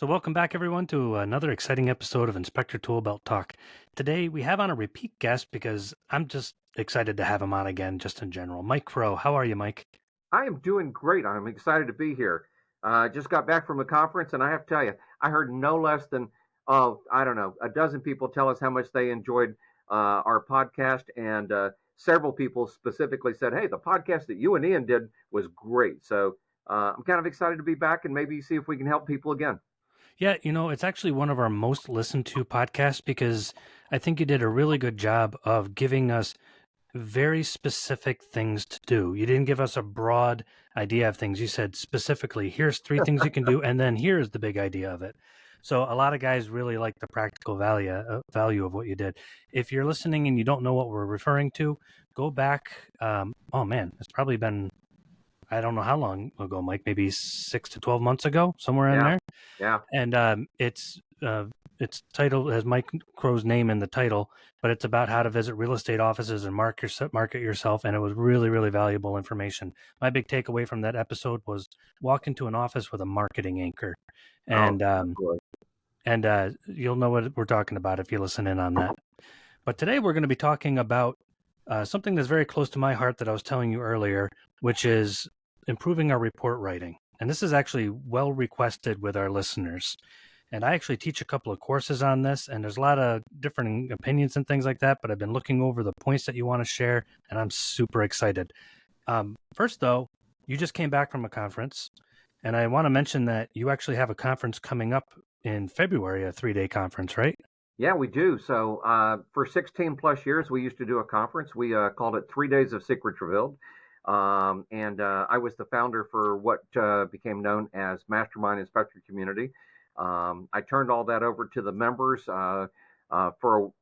welcome back everyone to another exciting episode of Inspector Toolbelt Talk. Today we have on a repeat guest because I'm just excited to have him on again, just in general. Mike Crow, how are you, Mike? I am doing great. I'm excited to be here. Just got back from a conference, and I have to tell you, I heard no less than, I don't know, a dozen people tell us how much they enjoyed our podcast, and several people specifically said, "Hey, the podcast that you and Ian did was great." So I'm kind of excited to be back and maybe see if we can help people again. Yeah, it's actually one of our most listened to podcasts because I think you did a really good job of giving us very specific things to do. You didn't give us a broad idea of things. You said specifically, here's 3 things you can do, and then here's the big idea of it. So a lot of guys really like the practical value of what you did. If you're listening and you don't know what we're referring to, go back. Oh man, it's probably been, I don't know how long ago, Mike, maybe 6 to 12 months ago, somewhere in Yeah, there. yeah. And it's titled, has Mike Crow's name in the title, but it's about how to visit real estate offices and market yourself. And it was really, really valuable information. My big takeaway from that episode was walk into an office with a marketing anchor, Oh, and absolutely. you'll know what we're talking about if you listen in on that. But today we're going to be talking about something that's very close to my heart that I was telling you earlier, which is improving our report writing. And this is actually well requested with our listeners. And I actually teach a couple of courses on this, and there's a lot of different opinions and things like that, but I've been looking over the points that you want to share, and I'm super excited. First, though, you just came back from a conference, and I want to mention that you actually have a conference coming up in February, a 3-day conference, right? Yeah, we do. So for 16 plus years, we used to do a conference. We called it 3 Days of Secrets Revealed. And I was the founder for what became known as Mastermind Inspector Community. I turned all that over to the members for,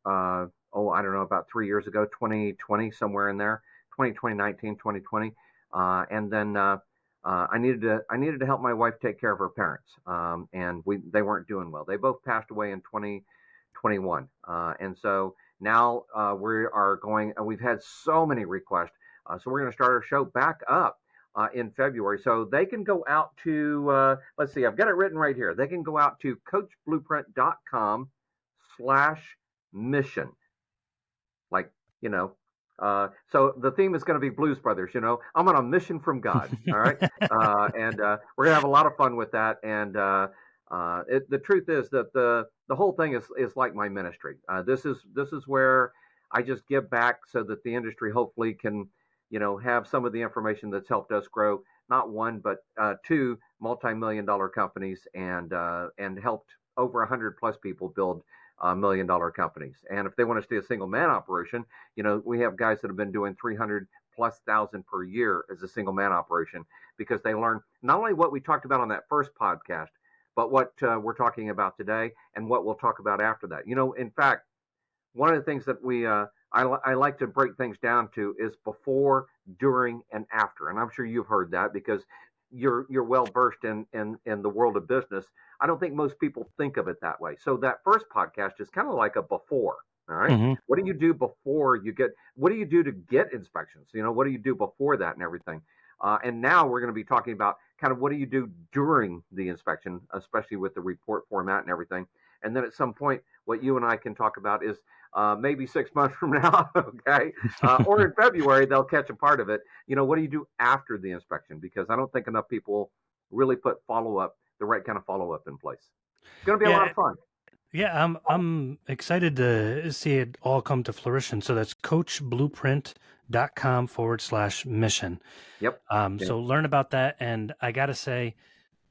I don't know, about 3 years ago, 2020, somewhere in there, 2019, 2020. And then I needed to help my wife take care of her parents. And they weren't doing well. They both passed away in 2021. And so now we are going, and we've had so many requests. So we're going to start our show back up in February. So they can go out to, let's see, I've got it written right here. They can go out to coachblueprint.com/mission. Like, you know, so the theme is going to be Blues Brothers. I'm on a mission from God. All right. And we're going to have a lot of fun with that. And the truth is that the whole thing is like my ministry. This is where I just give back so that the industry hopefully can, have some of the information that's helped us grow, not one, but two multi-million-dollar companies, and helped over 100 plus people build $1 million companies. And if they want to stay a single man operation, we have guys that have been doing 300 plus thousand per year as a single man operation, because they learn not only what we talked about on that first podcast, but what we're talking about today and what we'll talk about after that. In fact, one of the things that I like to break things down to is before, during, and after. And I'm sure you've heard that because you're well versed in the world of business. I don't think most people think of it that way. So that first podcast is kind of like a before. All right. Mm-hmm. What do you do before you get? What do you do to get inspections? What do you do before that and everything? And now we're going to be talking about kind of what do you do during the inspection, especially with the report format and everything. And then at some point, what you and I can talk about is maybe 6 months from now, okay, or in February, they'll catch a part of it. What do you do after the inspection? Because I don't think enough people really put the right kind of follow up in place. It's going to be a lot Yeah, of fun. yeah, I'm excited to see it all come to fruition. So that's coachblueprint.com/mission. Yep. So learn about that. And I got to say,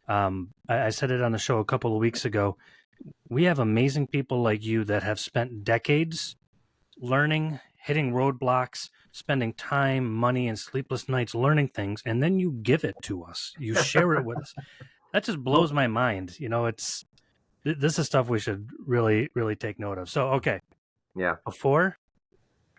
I said it on the show a couple of weeks ago. We have amazing people like you that have spent decades learning, hitting roadblocks, spending time, money, and sleepless nights learning things, and then you give it to us. You share it with us. That just blows my mind. This is stuff we should really, really take note of. So, okay, Yeah. before,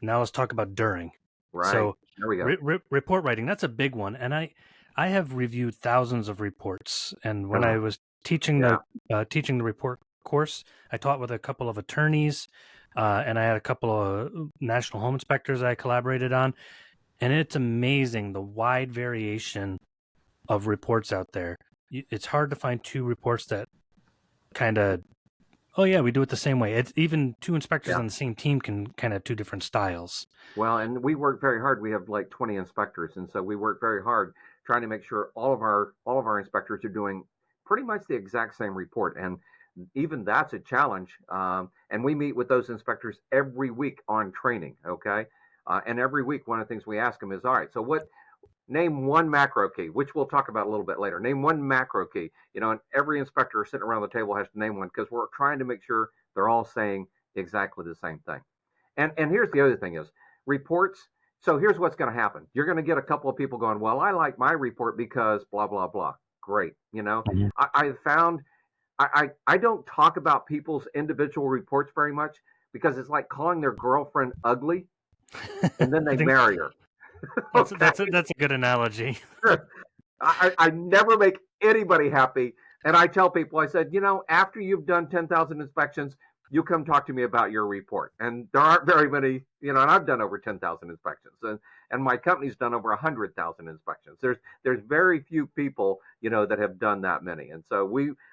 now let's talk about during. Right. So, there we go. report writing, that's a big one. And I have reviewed thousands of reports. And when I was teaching Yeah. the report course, I taught with a couple of attorneys, and I had a couple of national home inspectors I collaborated on. And it's amazing the wide variation of reports out there. It's hard to find two reports that kind of, oh yeah, we do it the same way. It's even two inspectors Yeah. on the same team can kind of have two different styles. Well, and we work very hard. We have like 20 inspectors, and so we work very hard trying to make sure all of our inspectors are doing pretty much the exact same report. And even that's a challenge. And we meet with those inspectors every week on training. Okay, and every week one of the things we ask them is, all right, so what? Name one macro key, which we'll talk about a little bit later. Name one macro key. And every inspector sitting around the table has to name one because we're trying to make sure they're all saying exactly the same thing. And here's the other thing is reports. So here's what's going to happen. You're going to get a couple of people going, well, I like my report because blah, blah, blah. Great. Mhm. I found I don't talk about people's individual reports very much because it's like calling their girlfriend ugly and then I they think marry her. that's Okay. that's a good analogy. I never make anybody happy. And I tell people, I said, after you've done 10,000 inspections, you come talk to me about your report. And there aren't very many, and I've done over 10,000 inspections, and my company's done over 100,000 inspections. There's very few people, that have done that many. And so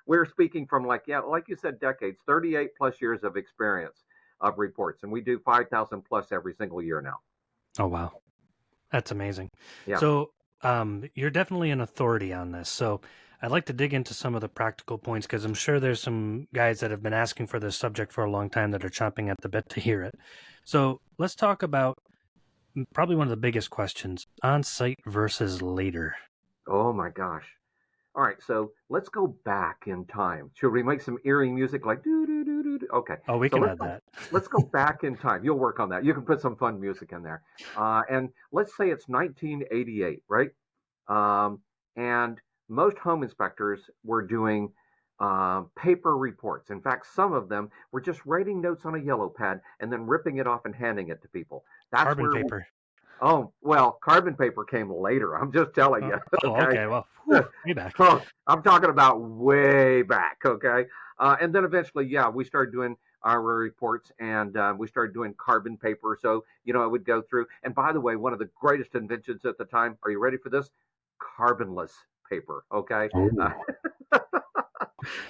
we're speaking from like you said, decades, 38 plus years of experience of reports. And we do 5,000 plus every single year now. Oh wow, that's amazing. Yeah. So you're definitely an authority on this. So I'd like to dig into some of the practical points because I'm sure there's some guys that have been asking for this subject for a long time that are chomping at the bit to hear it. So let's talk about probably one of the biggest questions: on site versus later. Oh my gosh. All right, so let's go back in time. Should we make some eerie music like do do do do? Okay, Oh, we so can let's add go. that. Let's go back in time. You'll work on that. You can put some fun music in there. And let's say it's 1988, right? Um, and most home inspectors were doing paper reports. In fact, some of them were just writing notes on a yellow pad and then ripping it off and handing it to people. That's Carbon where. paper. Oh well, carbon paper came later. I'm just telling you. Oh, Okay. okay. Well, whew, way back. Oh, I'm talking about way back, okay? And then eventually, yeah, we started doing our reports and we started doing carbon paper. So, I would go through. And by the way, one of the greatest inventions at the time, are you ready for this? Carbonless paper, okay?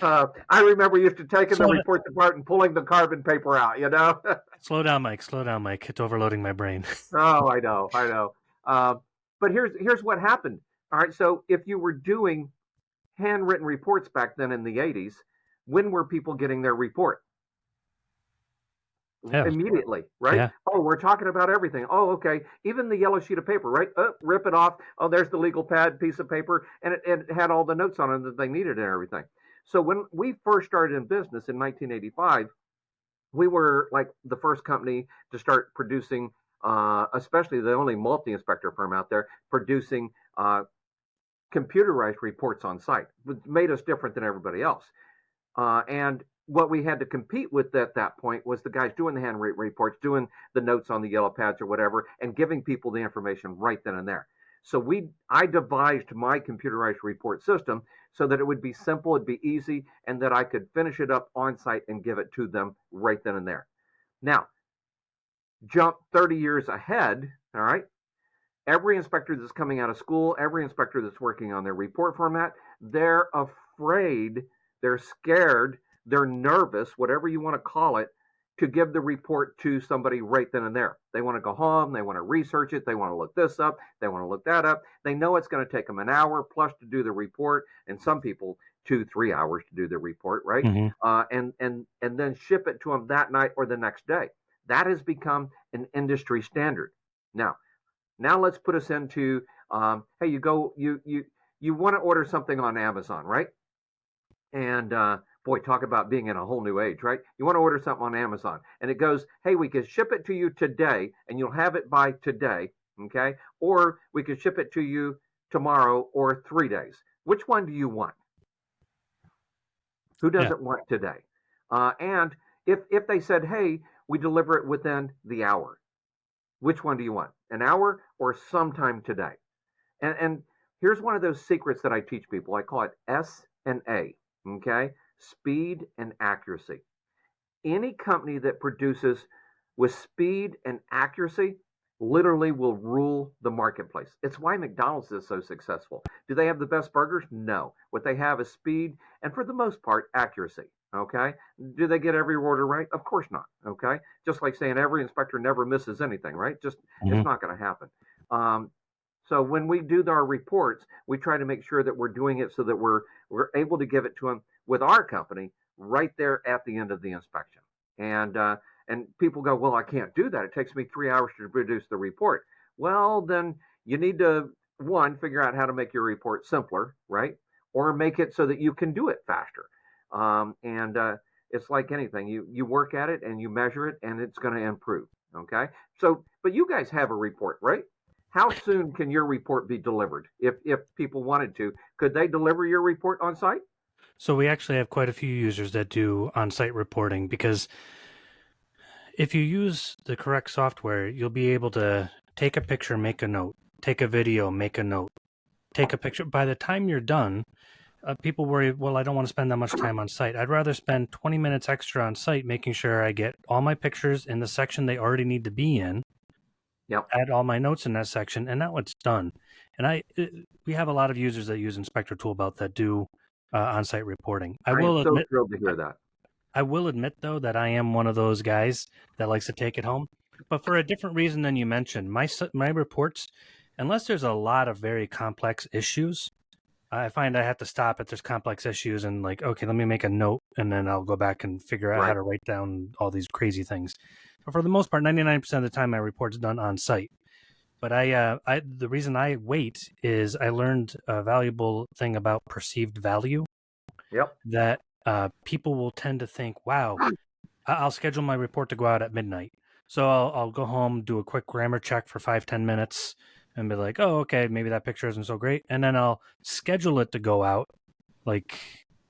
Oh. I remember used to taking the Slow, reports apart and pulling the carbon paper out, you know? slow down, Mike. Slow down, Mike. It's overloading my brain. Oh, I know. Uh, but here's what happened. All right, so if you were doing handwritten reports back then in the 80s, when were people getting their report? Yeah, Immediately, right? yeah. Oh, we're talking about everything. Oh, okay. Even the yellow sheet of paper, right? Rip it off. Oh, there's the legal pad piece of paper, and it had all the notes on it that they needed and everything. So when we first started in business in 1985, we were like the first company to start producing, especially the only multi-inspector firm out there producing computerized reports on site, which made us different than everybody else. And what we had to compete with at that point was the guys doing the handwritten reports, doing the notes on the yellow pads or whatever, and giving people the information right then and there. So I devised my computerized report system so that it would be simple, it'd be easy, and that I could finish it up on site and give it to them right then and there. Now, jump 30 years ahead, all right? Every inspector that's coming out of school, every inspector that's working on their report format, they're afraid, they're scared, they're nervous, whatever you want to call it, to give the report to somebody right then and there. They want to go home, they want to research it, they want to look this up, they want to look that up. They know it's going to take them an hour plus to do the report, and some people 2-3 hours to do the report, right? Hmm. And then ship it to them that night or the next day. That has become an industry standard. Now let's put us into hey, you want to order something on Amazon, right? And boy, talk about being in a whole new age, right? You want to order something on Amazon, and it goes, hey, we can ship it to you today, and you'll have it by today, okay? Or we could ship it to you tomorrow or 3 days. Which one do you want? Who Yeah. doesn't want today? And if they said, hey, we deliver it within the hour, which one do you want? An hour or sometime today? And here's one of those secrets that I teach people. I call it S&A, okay? Speed and accuracy. Any company that produces with speed and accuracy literally will rule the marketplace. It's why McDonald's is so successful. Do they have the best burgers? No. What they have is speed and, for the most part, accuracy. Okay. Do they get every order right? Of course not. Okay. Just like saying every inspector never misses anything, right? Just it's Hmm. not going to happen. Um, so when we do our reports, we try to make sure that we're doing it so that we're able to give it to them with our company right there at the end of the inspection. And uh, and people go, well, I can't do that. It takes me 3 hours to produce the report. Well, then you need to one figure out how to make your report simpler, right? Or make it so that you can do it faster. And It's like anything. You work at it and you measure it, and it's going to improve. Okay. So, but you guys have a report, right? How soon can your report be delivered? If people wanted to, could they deliver your report on site? So we actually have quite a few users that do on-site reporting because if you use the correct software, you'll be able to take a picture, make a note, take a video, make a note, take a picture. By the time you're done, people worry, well, I don't want to spend that much time on site. I'd rather spend 20 minutes extra on site making sure I get all my pictures in the section they already need to be in, Yep. add all my notes in that section, and now it's done. And we have a lot of users that use Inspector Toolbelt that do on-site reporting. I am so thrilled to hear that. I will admit though that I am one of those guys that likes to take it home, but for a different reason than you mentioned. My reports, unless there's a lot of very complex issues, I find I have to stop if there's complex issues and like, okay, let me make a note and then I'll go back and figure out how Right. to write down all these crazy things. But for the most part, 99% of the time, my report's done on site. But the reason I wait is I learned a valuable thing about perceived value Yep. that people will tend to think, wow, I'll schedule my report to go out at midnight. So I'll go home, do a quick grammar check for 5-10 minutes, and be like, oh, okay, maybe that picture isn't so great. And then I'll schedule it to go out like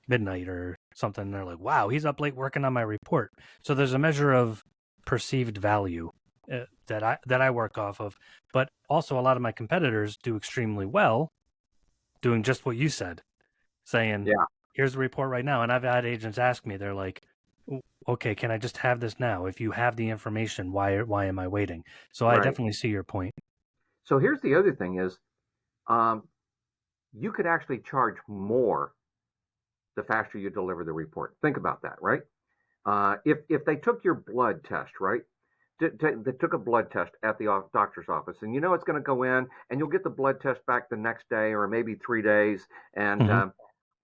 midnight or something. And they're like, wow, he's up late working on my report. So there's a measure of perceived value that I work off of. But also, a lot of my competitors do extremely well doing just what you said, saying, Yeah. here's the report right now. And I've had agents ask me, they're like, okay, can I just have this now? If you have the information, why am I waiting? So I Right. definitely see your point. So here's the other thing is, um, you could actually charge more the faster you deliver the report. Think about that, right? If they took your blood test, right? They took a blood test at the doctor's office, and you know it's going to go in, and you'll get the blood test back the next day or maybe 3 days. And Hmm.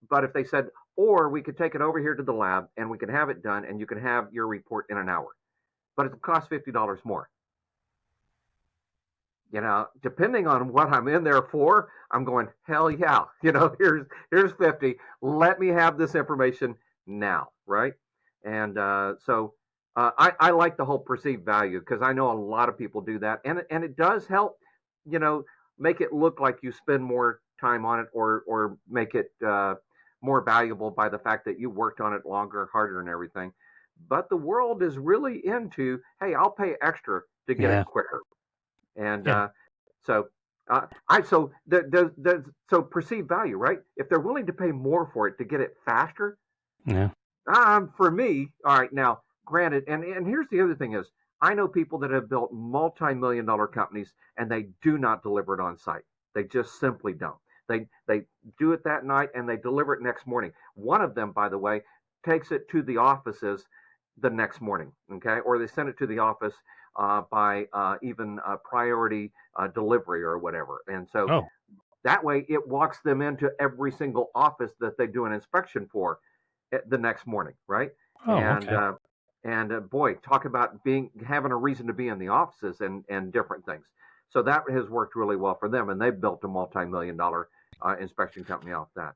But if they said, or we could take it over here to the lab and we can have it done, and you can have your report in an hour, but it costs $50 more. Depending on what I'm in there for, I'm going, hell yeah. Here's 50. Let me have this information now, right? And I like the whole perceived value because I know a lot of people do that, and it does help, you know, make it look like you spend more time on it, or make it more valuable by the fact that you worked on it longer, harder, and everything. But the world is really into, hey, I'll pay extra to get it Yeah, quicker. And yeah, so I so the so perceived value, right? If they're willing to pay more for it to get it faster, yeah, for me, all right. Now, granted, and here's the other thing is, I know people that have built multi-million-dollar companies and they do not deliver it on site. They just simply don't. They do it that night and they deliver it next morning. One of them, by the way, takes it to the offices the next morning, okay, or they send it to the office by even priority delivery or whatever. And so oh, that way it walks them into every single office that they do an inspection for the next morning, right? oh, And okay. boy, talk about having a reason to be in the offices and different things. So that has worked really well for them, and they've built a multi-million-dollar inspection company off that.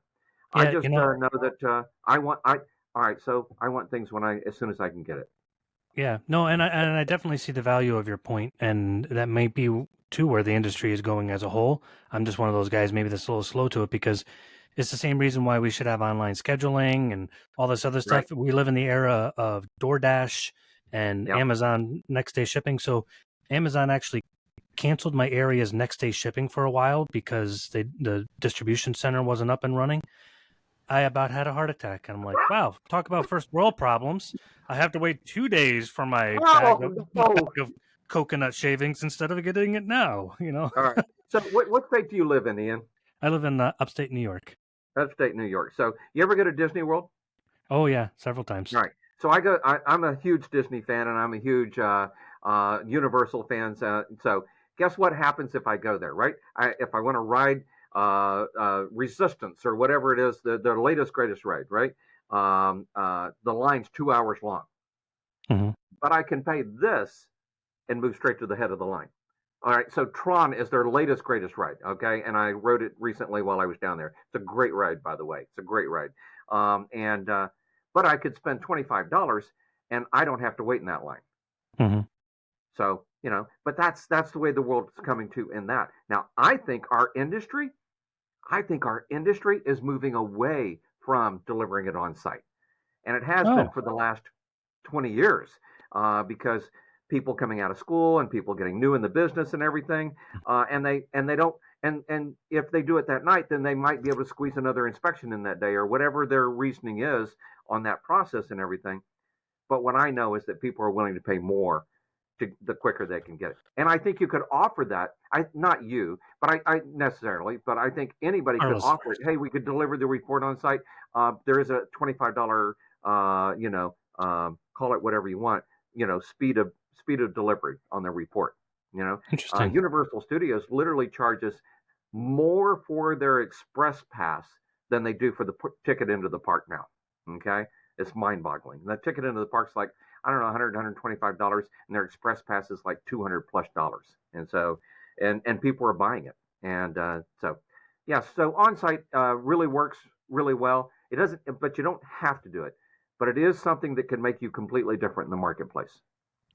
I Yeah, just know that I all right. So I want things as soon as I can get it. yeah, no, and I definitely see the value of your point, and that might be too where the industry is going as a whole. I'm just one of those guys maybe that's a little slow to it because it's the same reason why we should have online scheduling and all this other Right. stuff. We live in the era of DoorDash and Yep. Amazon next day shipping. So Amazon actually canceled my area's next day shipping for a while because the distribution center wasn't up and running. I about had a heart attack. And I'm like, wow, talk about first world problems. I have to wait 2 days for my Oh no! bag of coconut shavings instead of getting it now. All right. So what state do you live in, Ian? I live in upstate New York. Upstate New York. So you ever go to Disney World? Oh yeah, several times. Right. So I'm a huge Disney fan, and I'm a huge Universal fan. So guess what happens if I go there, right? If I want to ride Resistance or whatever it is, the latest greatest ride, right? The line's 2 hours long, Hmm. but I can pay this and move straight to the head of the line. All right, so Tron is their latest greatest ride. Okay, and I rode it recently while I was down there. It's a great ride, by the way. It's a great ride. And but I could spend $25 and I don't have to wait in that line. Hmm. So but that's the way the world's coming to in that. Now I think our industry is moving away from delivering it on site, and it has been Oh, for the last 20 years because people coming out of school and people getting new in the business and everything, and they don't and if they do it that night, then they might be able to squeeze another inspection in that day or whatever their reasoning is on that process and everything. But what I know is that people are willing to pay more the quicker they can get it. And I think you could offer that. Not you, but I necessarily, but I think anybody our could offer listeners. it. Hey, we could deliver the report on site. There is a $25, call it whatever you want, speed of delivery on the report. Interesting. Universal Studios literally charges more for their express pass than they do for the ticket into the park now. Okay, it's mind-boggling. The ticket into the park's like I don't know, 100, $125, and their express pass is like $200 plus. And so, and people are buying it. And yeah, so on-site really works really well. It doesn't, but you don't have to do it. But it is something that can make you completely different in the marketplace.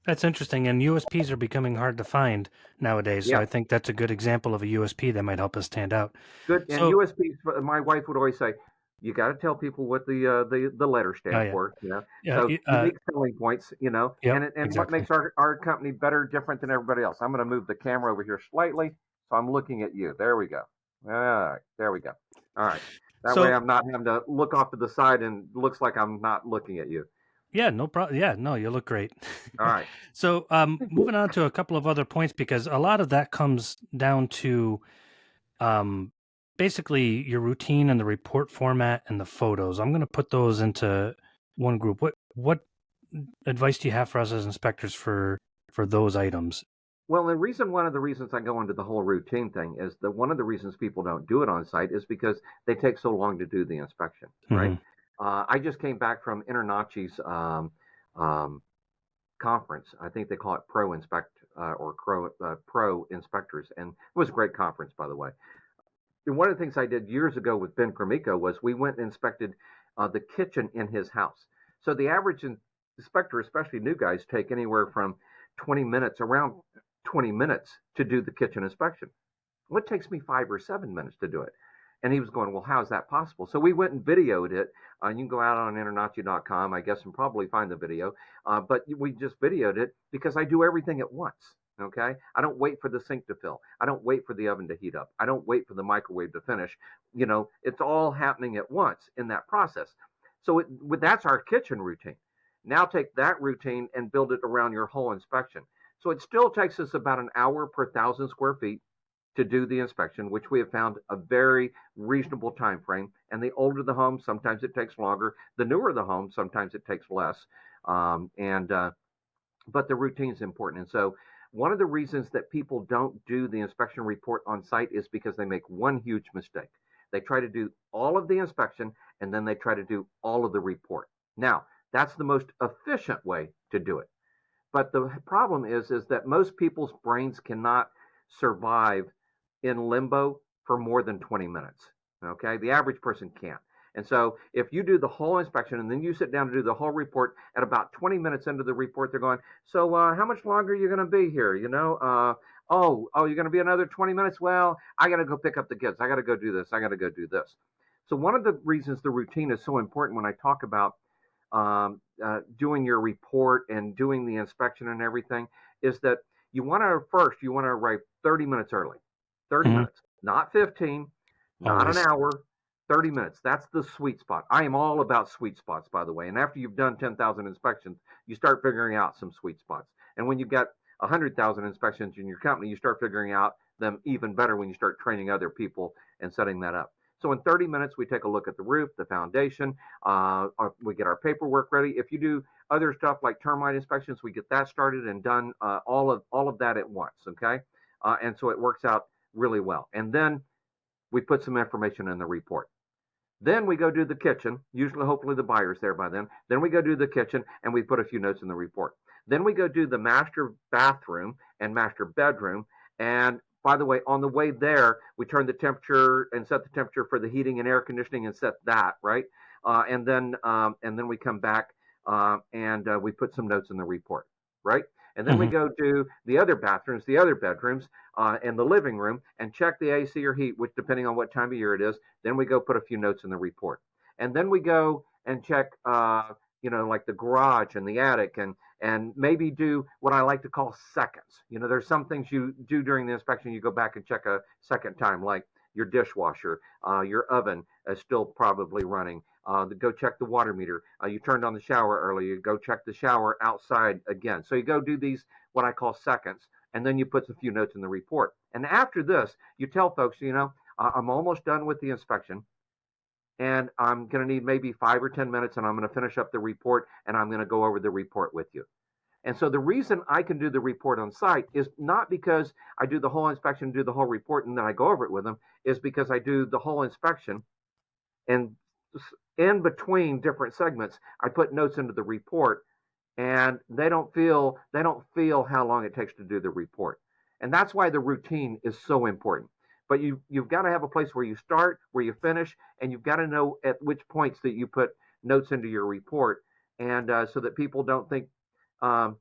That's interesting. And USPs are becoming hard to find nowadays. So Yeah, I think that's a good example of a USP that might help us stand out. good. And So, USPs, my wife would always say, you got to tell people what the letters oh stand yeah, for. yeah, So unique selling points. yep, And what exactly. makes our company better, different than everybody else. I'm going to move the camera over here slightly, so I'm looking at you. There we go. All right, there we go. All right. That way, So I'm not having to look off to the side and it looks like I'm not looking at you. yeah, no problem. Yeah, no, you look great. All right. So, moving on to a couple of other points because a lot of that comes down to um, basically your routine and the report format and the photos. I'm going to put those into one group. What advice do you have for us as inspectors for those items? Well, one of the reasons I go into the whole routine thing is that one of the reasons people don't do it on site is because they take so long to do the inspection, right? Hmm. I just came back from Internachi's um, conference. I think they call it Pro Inspect or Pro Inspectors, and it was a great conference, by the way. And one of the things I did years ago with Ben Cremico was we went and inspected the kitchen in his house. So the average inspector, especially new guys, take anywhere from 20 minutes, around 20 minutes to do the kitchen inspection. Well, it takes me 5 or 7 minutes to do it. And he was going, well, how's that possible? So we went and videoed it. You can go out on internachi.com, I guess, and probably find the video. But we just videoed it because I do everything at once. Okay. I don't wait for the sink to fill. I don't wait for the oven to heat up. I don't wait for the microwave to finish. It's all happening at once in that process. So that's our kitchen routine. Now take that routine and build it around your whole inspection. So it still takes us about an hour per 1,000 square feet to do the inspection, which we have found a very reasonable time frame. And the older the home, sometimes it takes longer. The newer the home, sometimes it takes less. And But the routine is important. And so one of the reasons that people don't do the inspection report on site is because they make one huge mistake. They try to do all of the inspection and then they try to do all of the report. Now, that's the most efficient way to do it. But the problem is that most people's brains cannot survive in limbo for more than 20 minutes. Okay, the average person can't. And so if you do the whole inspection and then you sit down to do the whole report at about 20 minutes into the report, they're going, so how much longer are you going to be here? You're going to be another 20 minutes. Well, I got to go pick up the kids. I got to go do this. I got to go do this. So one of the reasons the routine is so important when I talk about doing your report and doing the inspection and everything is that you want to arrive 30 minutes early. 30 Hmm. minutes, not 15, not an Always. hour, 30 minutes. That's the sweet spot. I am all about sweet spots, by the way. And after you've done 10,000 inspections, you start figuring out some sweet spots. And when you've got 100,000 inspections in your company, you start figuring out them even better when you start training other people and setting that up. So in 30 minutes, we take a look at the roof, the foundation. We get our paperwork ready. If you do other stuff like termite inspections, we get that started and done, all of that at once. Okay, and so it works out really well. And then we put some information in the report. Then we go do the kitchen. Usually, hopefully, the buyer's there by then. Then we go do the kitchen and we put a few notes in the report. Then we go do the master bathroom and master bedroom. And by the way, on the way there, we turn the temperature and set the temperature for the heating and air conditioning and set that right. And then we come back, and we put some notes in the report, right? And then we Mm-hmm. go to the other bathrooms, the other bedrooms, and the living room, and check the AC or heat, which depending on what time of year it is. Then we go put a few notes in the report, and then we go and check, like the garage and the attic, and maybe do what I like to call seconds. There's some things you do during the inspection. You go back and check a second time, like your dishwasher, your oven is still probably running. Go check the water meter. You turned on the shower earlier. You go check the shower outside again. So you go do these, what I call seconds, and then you put a few notes in the report. And after this, you tell folks, I'm almost done with the inspection, and I'm going to need maybe 5 or 10 minutes, and I'm going to finish up the report, and I'm going to go over the report with you. And so the reason I can do the report on site is not because I do the whole inspection, do the whole report, and then I go over it with them, is because I do the whole inspection, and in between different segments, I put notes into the report, and they don't feel how long it takes to do the report. And that's why the routine is so important. But you've got to have a place where you start, where you finish, and you've got to know at which points that you put notes into your report, and so that people don't think, um,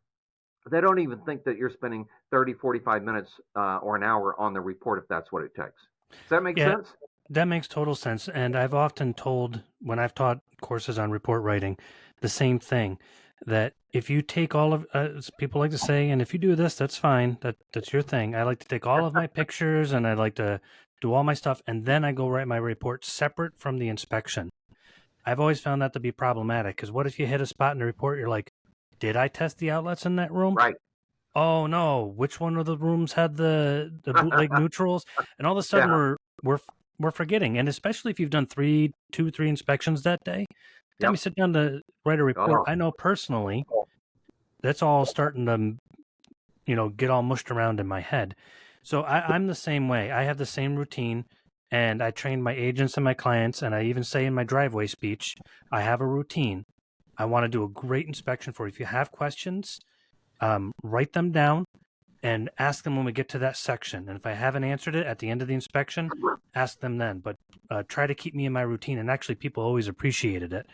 they don't even think that you're spending 30, 45 minutes, or an hour on the report if that's what it takes. Does that make Yeah, sense? that makes total sense. And I've often told when I've taught courses on report writing the same thing, that if you take all of, people like to say, and if you do this, that's fine. That's your thing. I like to take all of my pictures and I like to do all my stuff, and then I go write my report separate from the inspection. I've always found that to be problematic, because what if you hit a spot in the report, you're like, did I test the outlets in that room? Right. Oh no, which one of the rooms had the bootleg neutrals? And all of a sudden Yeah. we're forgetting. And especially if you've done two, three inspections that day, time you Yep. sit down to write a report, Oh, I know personally that's all starting to, get all mushed around in my head. So I'm the same way. I have the same routine, and I train my agents and my clients, and I even say in my driveway speech, I have a routine. I want to do a great inspection for you. If you have questions, write them down and ask them when we get to that section. And if I haven't answered it at the end of the inspection, ask them then. But try to keep me in my routine. And actually, people always appreciated it.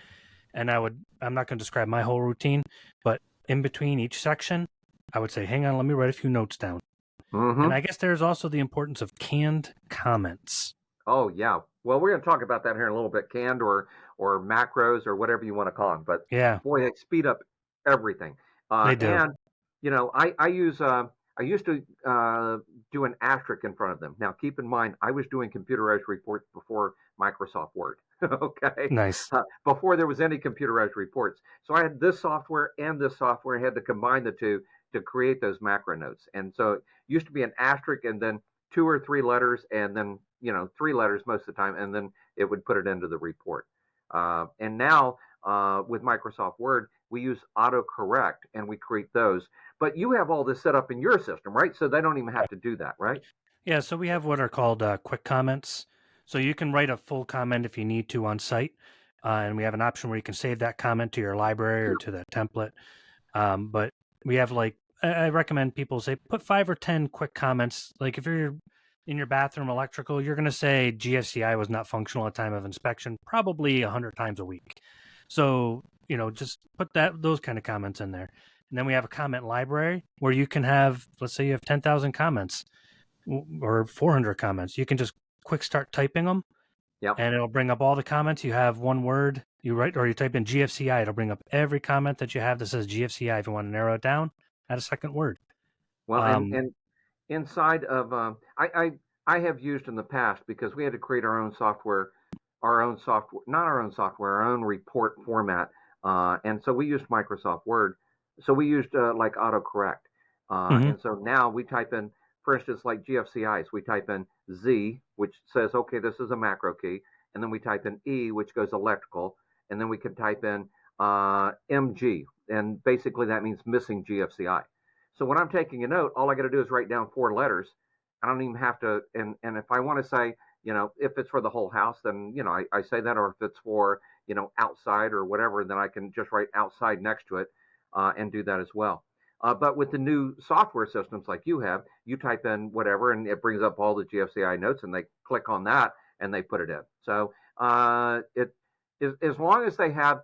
And I'm not going to describe my whole routine, but in between each section, I would say, hang on, let me write a few notes down. And mm-hmm. I guess there's also the importance of canned comments. Oh, yeah. Well, we're going to talk about that here in a little bit, canned or macros or whatever you want to call them. But Yeah, boy, they speed up everything. they do. And I used to do an asterisk in front of them. Now, keep in mind, I was doing computerized reports before Microsoft Word. Okay, Nice. before there was any computerized reports. So I had this software and this software. I had to combine the two to create those macro notes. And so it used to be an asterisk and then 2 or 3 letters, and then 3 letters most of the time, and then it would put it into the report. And now, with Microsoft Word, we use autocorrect and we create those. But you have all this set up in your system, right? So they don't even have to do that, right? Yeah, so we have what are called quick comments. So you can write a full comment if you need to on site. And we have an option where you can save that comment to your library or to the template. But we have I recommend people say put 5 or 10 quick comments. Like if you're in your bathroom electrical, you're going to say GFCI was not functional at time of inspection, probably 100 times a week. So, just put those kind of comments in there. And then we have a comment library where you can have, let's say you have 10,000 comments or 400 comments. You can just quick start typing them, Yep. and it'll bring up all the comments. You have one word, you write, or you type in GFCI, it'll bring up every comment that you have that says GFCI. If you want to narrow it down, add a second word. Well, and Um, and inside of I have used in the past, because we had to create our own software, not our own software, our own report format, and so we used Microsoft Word. So we used, like autocorrect, mhm. and so now we type in, for instance, like GFCIs, we type in Z, which says, okay, this is a macro key, and then we type in E, which goes electrical, and then we can type in MG, and basically that means missing GFCI. So when I'm taking a note, all I got to do is write down 4 letters. I don't even have to, and if I want to say, if it's for the whole house, then, I say that, or if it's for, outside or whatever, then I can just write outside next to it and do that as well. But with the new software systems like you have, you type in whatever and it brings up all the GFCI notes and they click on that and they put it in. So it is, as long as they have,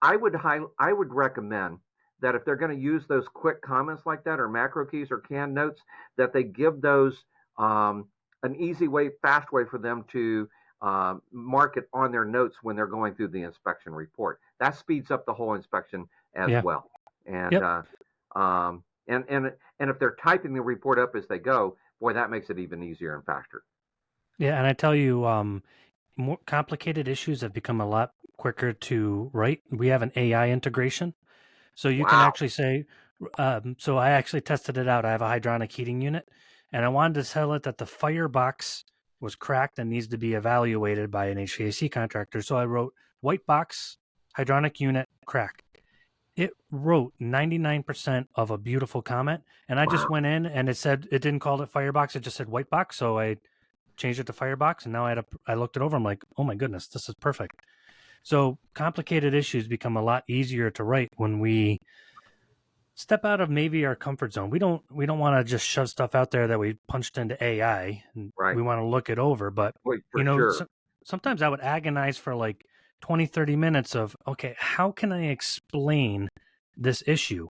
I would recommend that if they're going to use those quick comments like that or macro keys or canned notes, that they give those an easy way, fast way for them to mark it on their notes when they're going through the inspection report. That speeds up the whole inspection as well. And Yep. and if they're typing the report up as they go, boy, that makes it even easier and faster. Yeah, and I tell you, more complicated issues have become a lot quicker to write. We have an AI integration, so you can Wow. actually say. So I actually tested it out. I have a hydronic heating unit, and I wanted to tell it that the firebox was cracked and needs to be evaluated by an HVAC contractor. So I wrote white box hydronic unit crack. It wrote 99% of a beautiful comment, and I just went in and it said it didn't call it firebox; it just said white box. So I changed it to firebox, and now I looked it over. I'm like, oh my goodness, this is perfect. So complicated issues become a lot easier to write when we step out of maybe our comfort zone. We don't want to just shove stuff out there that we punched into AI, and Right. we want to look it over. But Wait, for sure. sometimes I would agonize for like 20, 30 minutes of, okay, how can I explain this issue?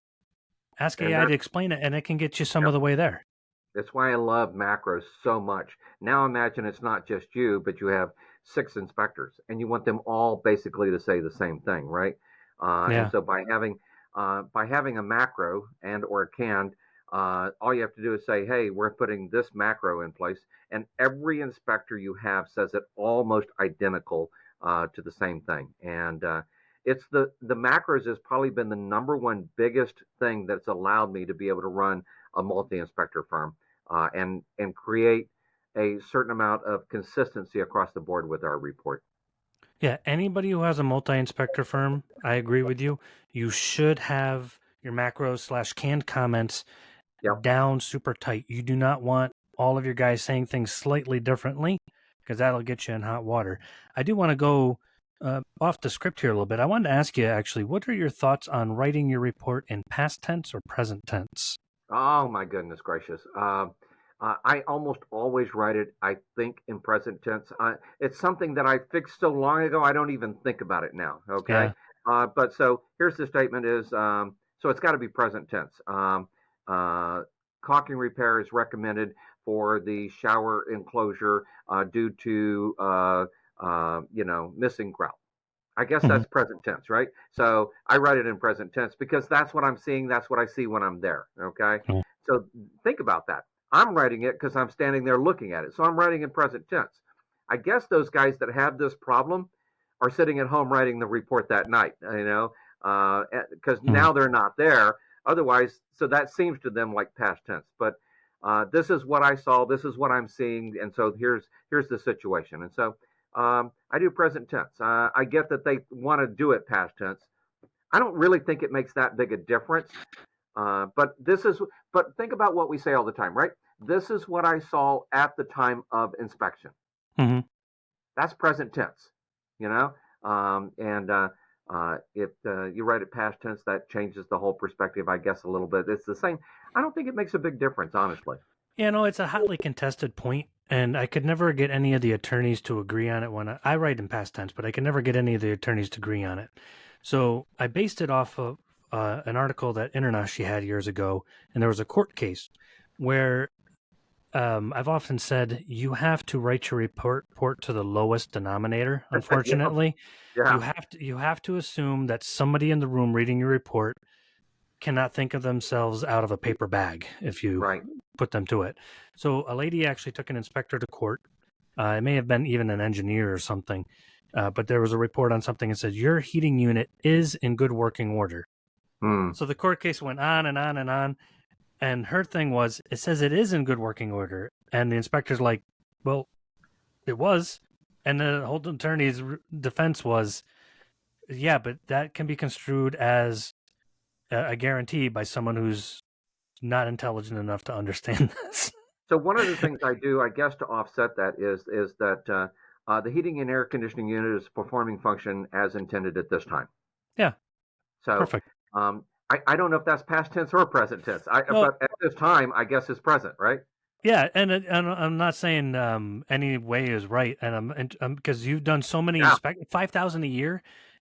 Ask AI to explain it, and it can get you some of the way there. That's why I love macros so much. Now imagine it's not just you, but you have 6 inspectors, and you want them all basically to say the same thing, right? And so by having a macro and or a canned, all you have to do is say, "Hey, we're putting this macro in place," and every inspector you have says it almost identical to the same thing. And it's the macros has probably been the number one biggest thing that's allowed me to be able to run a multi-inspector firm and create a certain amount of consistency across the board with our report. Yeah, anybody who has a multi-inspector firm, I agree with you. You should have your macros / canned comments down super tight. You do not want all of your guys saying things slightly differently because that'll get you in hot water. I do want to go off the script here a little bit. I wanted to ask you, actually, what are your thoughts on writing your report in past tense or present tense? Oh my goodness gracious! I almost always write it, I think, in present tense. It's something that I fixed so long ago, I don't even think about it now. Okay, but so here's the statement: is so it's got to be present tense. Caulking repair is recommended for the shower enclosure due to missing grout. I guess that's present tense, right? So I write it in present tense because that's what I'm seeing. That's what I see when I'm there. Okay. So think about that. I'm writing it because I'm standing there looking at it. So I'm writing in present tense. I guess those guys that have this problem are sitting at home writing the report that night, because now they're not there. Otherwise, so that seems to them like past tense. But this is what I saw. This is what I'm seeing. And so here's the situation. And so I do present tense. I get that they want to do it past tense. I don't really think it makes that big a difference. But think about what we say all the time, right? This is what I saw at the time of inspection. Mm-hmm. That's present tense, if you write it past tense, that changes the whole perspective, I guess, a little bit. It's the same. I don't think it makes a big difference, honestly. Yeah, no, it's a hotly contested point, and I could never get any of the attorneys to agree on it when I write in past tense, but I could never get any of the attorneys to agree on it. So I based it off of an article that Internashi had years ago, and there was a court case where I've often said you have to write your report to the lowest denominator. Unfortunately, you have to assume that somebody in the room reading your report cannot think of themselves out of a paper bag if you put them to it. So a lady actually took an inspector to court. It may have been even an engineer or something, but there was a report on something that said your heating unit is in good working order. So the court case went on and on and on. And her thing was, it says it is in good working order. And the inspector's like, well, it was. And the whole attorney's defense was, yeah, but that can be construed as a guarantee by someone who's not intelligent enough to understand this. So one of the things I do, I guess, to offset that is that the heating and air conditioning unit is performing function as intended at this time. Yeah, So perfect. I don't know if that's past tense or present tense. Well, But at this time, I guess it's present, right? yeah, and I'm not saying any way is right, and I'm because you've done so many Yeah. 5,000 a year,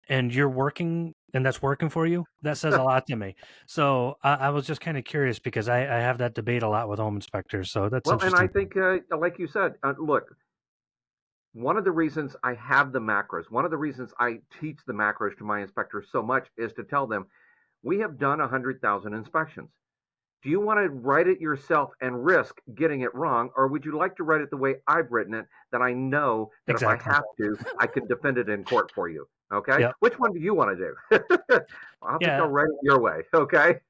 and you're working, and that's working for you. That says a lot to me. So I was just kind of curious because I have that debate a lot with home inspectors. So that's Well, and I interesting. think, like you said, look, one of the reasons I have the macros, one of the reasons I teach the macros to my inspectors so much is to tell them we have done 100,000 inspections. Do you want to write it yourself and risk getting it wrong, or would you like to write it the way I've written it that I know that if I Exactly. have to, I can defend it in court for you? Okay. Yeah. Which one do you want to do? I think I'll Yeah. write it your way. Okay.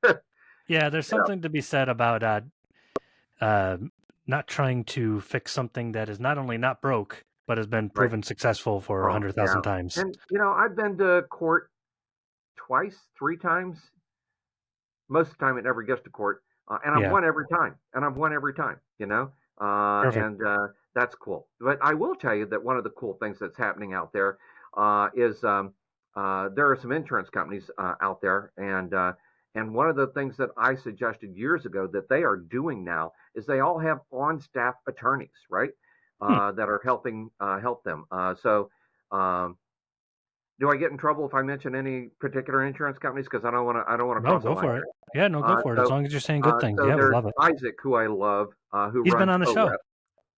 Yeah. There's Yeah. something to be said about uh, not trying to fix something that is not only not broke, but has been Right. proven successful for Oh, 100,000 yeah. times. And, I've been to court twice, three times. Most of the time, it never gets to court. And I've Yeah. won every time. And I've won every time, Perfect. and that's cool. But I will tell you that one of the cool things that's happening out there is there are some insurance companies out there. And one of the things that I suggested years ago that they are doing now is they all have on staff attorneys, right? Hmm. That are helping help them. So, do I get in trouble if I mention any particular insurance companies? Because I don't want to No, cross a go line for it. here. Yeah, no, go Uh, for it. As so long as you're saying good things. Yeah, we there's love it. Isaac, who I love, who He's been runs on the show OREP.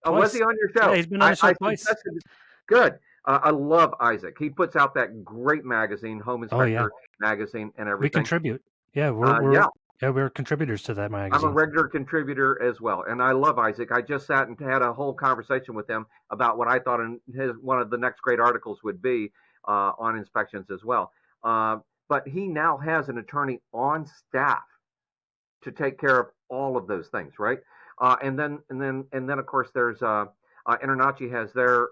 Oh, was twice. he on your Yeah, show? he's been on the show I twice. suggested. Good. I love Isaac. He puts out that great magazine, Home Oh yeah, Inspector magazine, and we everything. contribute. Yeah, we're Yeah, yeah we're contributors to that I'm a magazine. regular contributor as well, and I love Isaac. I just sat and had a whole conversation with him about what I thought one of the next great articles would be on inspections as well. Uh, but he now has an attorney on staff to take care of all of those things, right? And then of course there's Internachi has their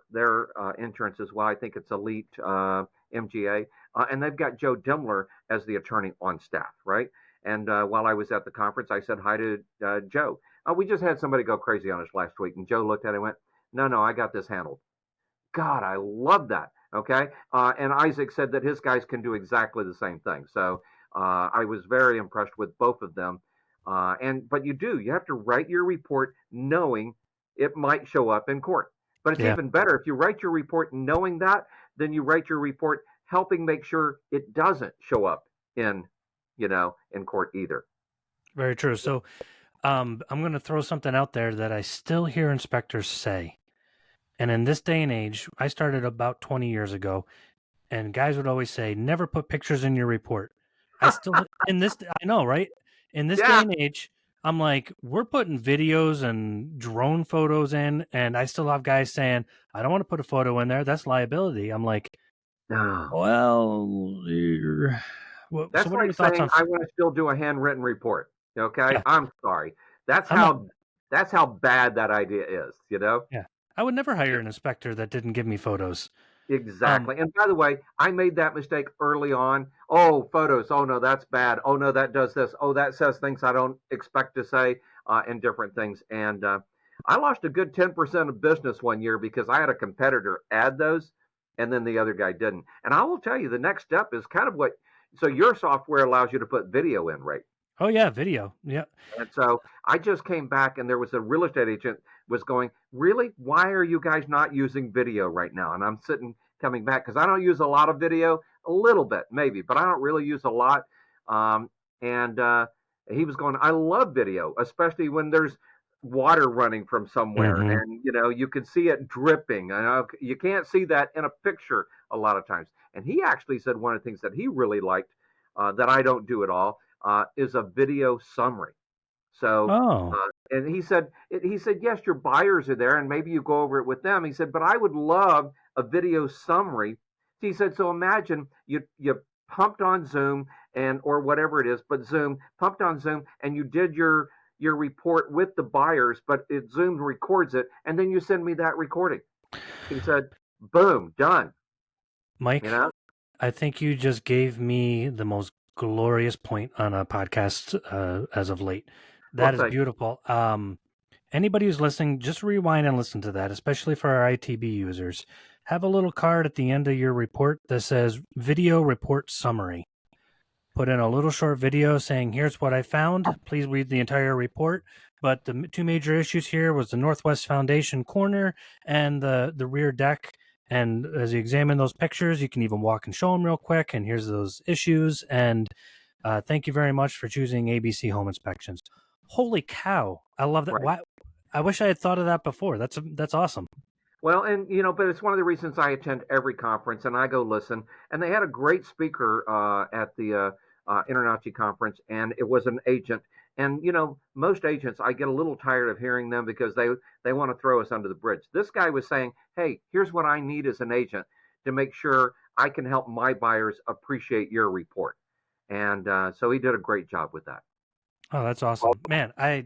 insurance as well. I think it's Elite MGA, and they've got Joe Dimler as the attorney on staff, right? And while I was at the conference, I said hi to Joe. We just had somebody go crazy on us last week, and Joe looked at it and went, "No, no, I got this handled." God, I love that. Okay, and Isaac said that his guys can do exactly the same thing. So I was very impressed with both of them. But you have to write your report knowing it might show up in court. But it's Yeah, even better if you write your report knowing that, then you write your report helping make sure it doesn't show up in, in court either. very true. So I'm going to throw something out there that I still hear inspectors say. And in this day and age, I started about 20 years ago, and guys would always say, "Never put pictures in your report." I still in this I know, right? In this day Yeah. and age, I'm like, we're putting videos and drone photos in, and I still have guys saying, "I don't want to put a photo in there. That's liability." I'm like, No. well, so That's what are your like thoughts saying on? I want to still do a handwritten report. Okay, Yeah, I'm sorry. That's I'm not. how that's how bad that idea is. Yeah, I would never hire an inspector that didn't give me photos. Um, Exactly. And by the way, I made that mistake early on. Oh, photos. Oh no, that's bad. Oh no, that does this. Oh, that says things I don't expect to say, and different things. And I lost a good 10% of business one year because I had a competitor add those, and then the other guy didn't. And I will tell you, the next step is kind of what. So your software allows you to put video in, right? oh yeah, video. Yeah, And so I just came back, and there was a real estate agent was going, really? Why are you guys not using video right now? And I'm sitting coming back because I don't use a lot of video, a little bit maybe, but I don't really use a lot. Um, and he was going, I love video, especially when there's water running from somewhere, hmm and you can see it dripping. You can't see that in a picture a lot of times. And he actually said one of the things that he really liked that I don't do at all is a video summary. So, Oh, and he said, yes, your buyers are there, and maybe you go over it with them. He said, but I would love a video summary. He said, so imagine you pumped on Zoom or whatever it is, but Zoom pumped on Zoom, and you did your report with the buyers, but Zoom records it, and then you send me that recording. He said, Boom, done. You Mike, know? I think you just gave me the most glorious point on a podcast as of late. Well, That is thank you. beautiful. Anybody who's listening, just rewind and listen to that, especially for our ITB users. Have a little card at the end of your report that says video report summary. Put in a little short video saying, here's what I found. Please read the entire report. But the two major issues here was the Northwest Foundation corner and the rear deck. And as you examine those pictures, you can even walk and show them real quick. And here's those issues. And thank you very much for choosing ABC Home Inspections. Holy cow. I love that. Right. Why? I wish I had thought of that before. That's awesome. Well, and but it's one of the reasons I attend every conference and I go listen. And they had a great speaker at the InterNACHI conference, and it was an agent. And most agents, I get a little tired of hearing them because they want to throw us under the bridge. This guy was saying, "Hey, here's what I need as an agent to make sure I can help my buyers appreciate your report." And so he did a great job with that. Oh, that's awesome. Man, I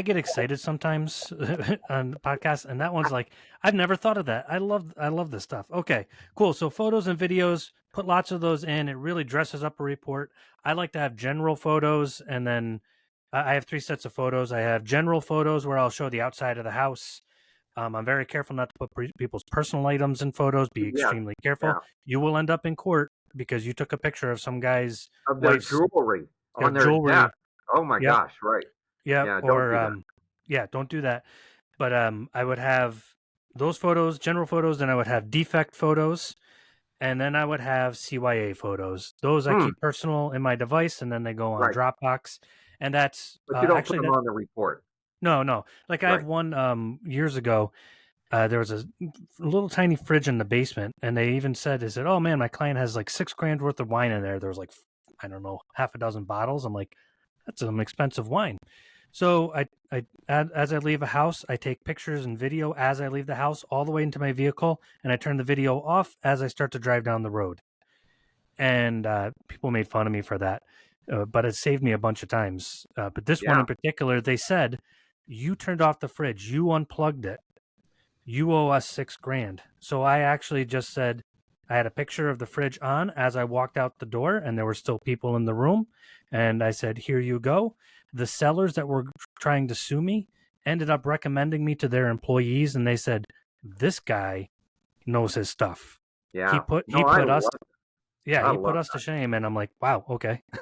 get excited sometimes on the podcast, and that one's like, I've never thought of that. I love this stuff. Okay, cool. So photos and videos, put lots of those in. It really dresses up a report. I like to have general photos, and then I have 3 sets of photos. I have general photos where I'll show the outside of the house. I'm very careful not to put people's personal items in photos. Be Yeah, extremely careful. yeah. You will end up in court because you took a picture of some guy's Of their wife's jewelry on their jewelry. desk. Oh my Yep. gosh, right. Yeah, Yeah, don't or do that. yeah, don't do that. But I would have those photos, general photos, then I would have defect photos, and then I would have CYA photos. Those I Hmm, keep personal in my device, and then they go on right. Dropbox. And that's But you don't put actually them that. on the report. No. Like I have Right. one years ago. There was a little tiny fridge in the basement, and they said, "Oh man, my client has like $6,000 worth of wine in there." There was like, I don't know, half a dozen bottles. I'm like, that's some expensive wine. So as I leave a house, I take pictures and video as I leave the house all the way into my vehicle, and I turn the video off as I start to drive down the road. And people made fun of me for that, but it saved me a bunch of times. But this one Yeah. in particular, they said, "You turned off the fridge, you unplugged it, you owe us $6,000." So I actually just said, I had a picture of the fridge on as I walked out the door, and there were still people in the room. And I said, here you go. The sellers that were trying to sue me ended up recommending me to their employees, and they said, this guy knows his stuff. He Yeah. put he No, I put us love yeah, I he put love us to shame, and I'm like, wow, okay. Can,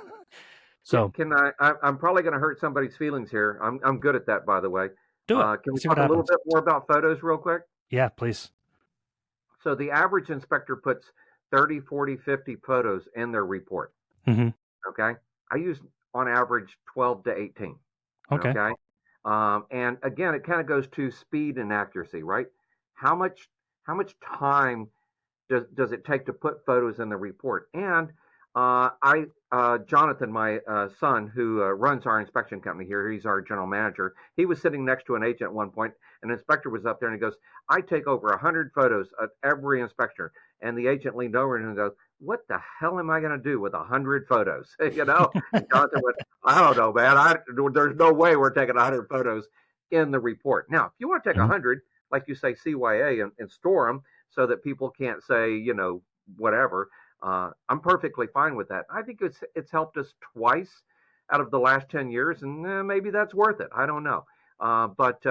So can I'm probably going to hurt somebody's feelings here. I'm good at that, by the way. do it. Can we See what talk a little happens. bit more about photos real quick? Yeah, please. So the average inspector puts 30, 40, 50 photos in their report. Hmm. Okay. I use on average 12 to 18. Okay. Okay. And again, it kind of goes to speed and accuracy, right? How much how much time does it take to put photos in the report? And I Jonathan, my son, who runs our inspection company here, he's our general manager. He was sitting next to an agent at one point. An inspector was up there, and he goes, "I take over 100 photos of every inspector." And the agent leaned over and goes, "What the hell am I going to do with 100 photos?" And Jonathan went, "I don't know, man. There's no way we're taking 100 photos in the report." Now, if you want to take Hmm. 100, like you say, CYA, and store them so that people can't say, whatever. I'm perfectly fine with that. I think it's helped us twice out of the last 10 years, and maybe that's worth it. I don't know, but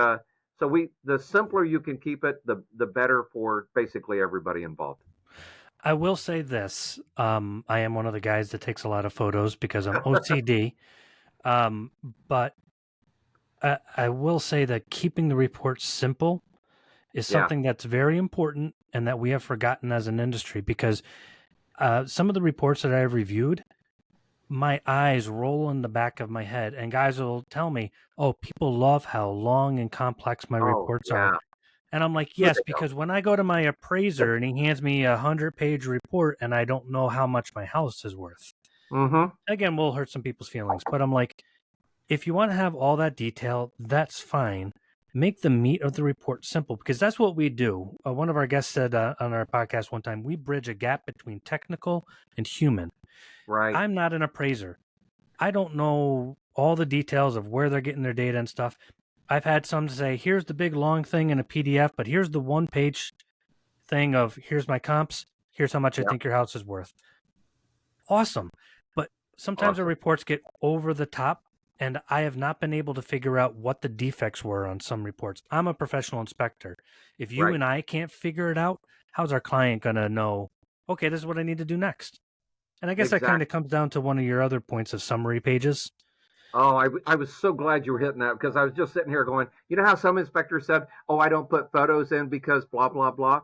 so the simpler you can keep it, the better for basically everybody involved. I will say this. I am one of the guys that takes a lot of photos because I'm OCD. Um, but I will say that keeping the reports simple is Yeah, something that's very important and that we have forgotten as an industry because some of the reports that I've reviewed, my eyes roll in the back of my head, and guys will tell me, oh, people love how long and complex my oh reports are. yeah, And I'm like, sure yes, they don't. because when I go to my appraiser and he hands me 100-page report and I don't know how much my house is worth, Mm-hmm. again, we'll hurt some people's feelings. But I'm like, if you want to have all that detail, that's fine. Make the meat of the report simple because that's what we do. One of our guests said on our podcast one time, we bridge a gap between technical and human. Right. I'm not an appraiser. I don't know all the details of where they're getting their data and stuff. I've had some say, here's the big long thing in a PDF, but here's the one page thing of here's my comps, here's how much I Yeah. think your house is worth. Awesome. But sometimes our Awesome. reports get over the top, and I have not been able to figure out what the defects were on some reports. I'm a professional inspector. If you Right. and I can't figure it out, how's our client going to know, okay, this is what I need to do next? And I guess that kind Exactly. of comes down to one of your other points of summary pages. Oh, I was so glad you were hitting that because I was just sitting here going, you know how some inspectors said, "Oh, I don't put photos in because blah blah blah."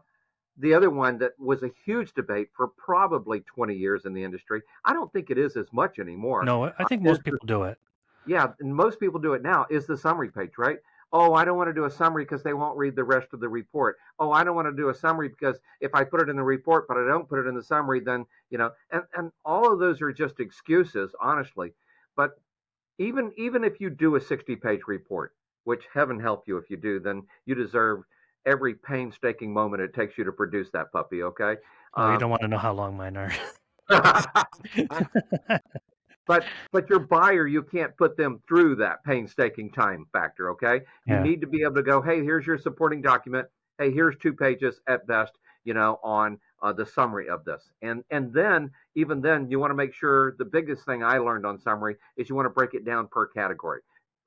The other one that was a huge debate for probably 20 years in the industry. I don't think it is as much anymore. No, I think Is most people do it. Yeah, and most people do it now. Is the summary page, right? Oh, I don't want to do a summary because they won't read the rest of the report. Oh, I don't want to do a summary because if I put it in the report but I don't put it in the summary, then and all of those are just excuses, honestly. But even if you do a 60-page report, which heaven help you if you do, then you deserve every painstaking moment it takes you to produce that puppy. Okay. Oh, you Uh, don't want to know how long mine are. but your buyer, you can't put them through that painstaking time factor. Okay, you Yeah. need to be able to go, hey, here's your supporting document. Hey, here's 2 pages at best, on the summary of this, and then even then, you want to make sure the biggest thing I learned on summary is you want to break it down per category,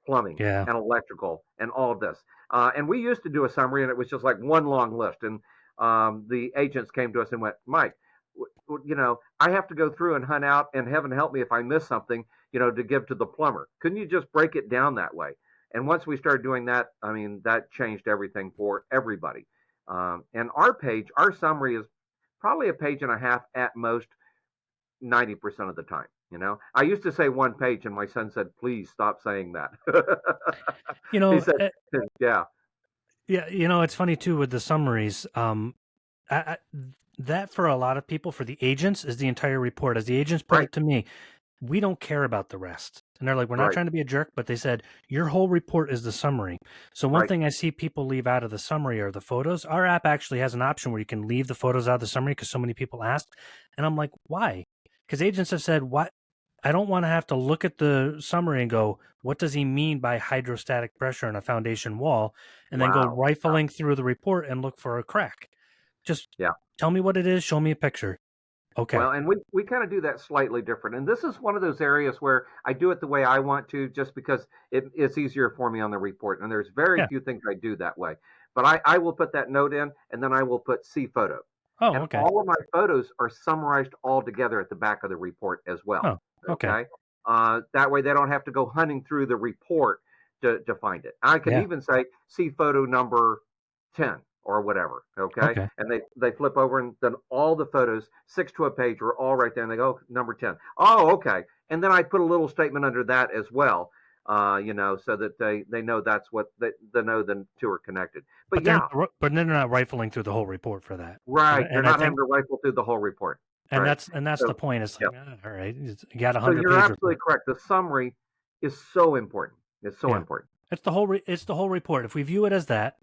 plumbing Yeah. and electrical and all of this. And we used to do a summary, and it was just like one long list, and the agents came to us and went, Mike, I have to go through and hunt out, and heaven help me if I miss something, to give to the plumber. Couldn't you just break it down that way? And once we started doing that, I mean, that changed everything for everybody. And our summary is probably a page and a half at most, 90% of the time. I used to say 1 page, and my son said, "Please stop saying that." You He know, said, "Yeah, yeah, it's funny too with the summaries. I, that for a lot of people, for the agents, is the entire report. As the agents put right, it to me, we don't care about the rest. And they're like, we're not right, trying to be a jerk, but they said, your whole report is the summary. So one right." thing I see people leave out of the summary are the photos. Our app actually has an option where you can leave the photos out of the summary because so many people asked. And I'm like, why? Because agents have said, what? I don't want to have to look at the summary and go, what does he mean by hydrostatic pressure on a foundation wall? And then go Wow. Wow. rifling through the report and look for a crack. Just Yeah. tell me what it is, show me a picture. Okay. Well, and we kind of do that slightly different. And this is one of those areas where I do it the way I want to, just because it's easier for me on the report. And there's very Yeah. few things I do that way. But I will put that note in, and then I will put see photo. Oh, And okay. all of my photos are summarized all together at the back of the report as well. Oh, okay. Okay. That way they don't have to go hunting through the report to find it. I can Yeah. even say, see photo number 10 or whatever. Okay. Okay. And they flip over, and then all the photos, 6 to a page, are all right there. And they go, number 10. Oh, okay. And then I put a little statement under that as well. So that they know that's what they know the two are connected. But But they're yeah, not, but they're not rifling through the whole report for that. right. They're And I not having think to rifle through the whole report. and Right. that's So, the point. It's yeah. like, all right, you got a So 100 you're page absolutely report. correct. The summary is so important. It's so Yeah. important. It's the whole it's the whole report. If we view it as that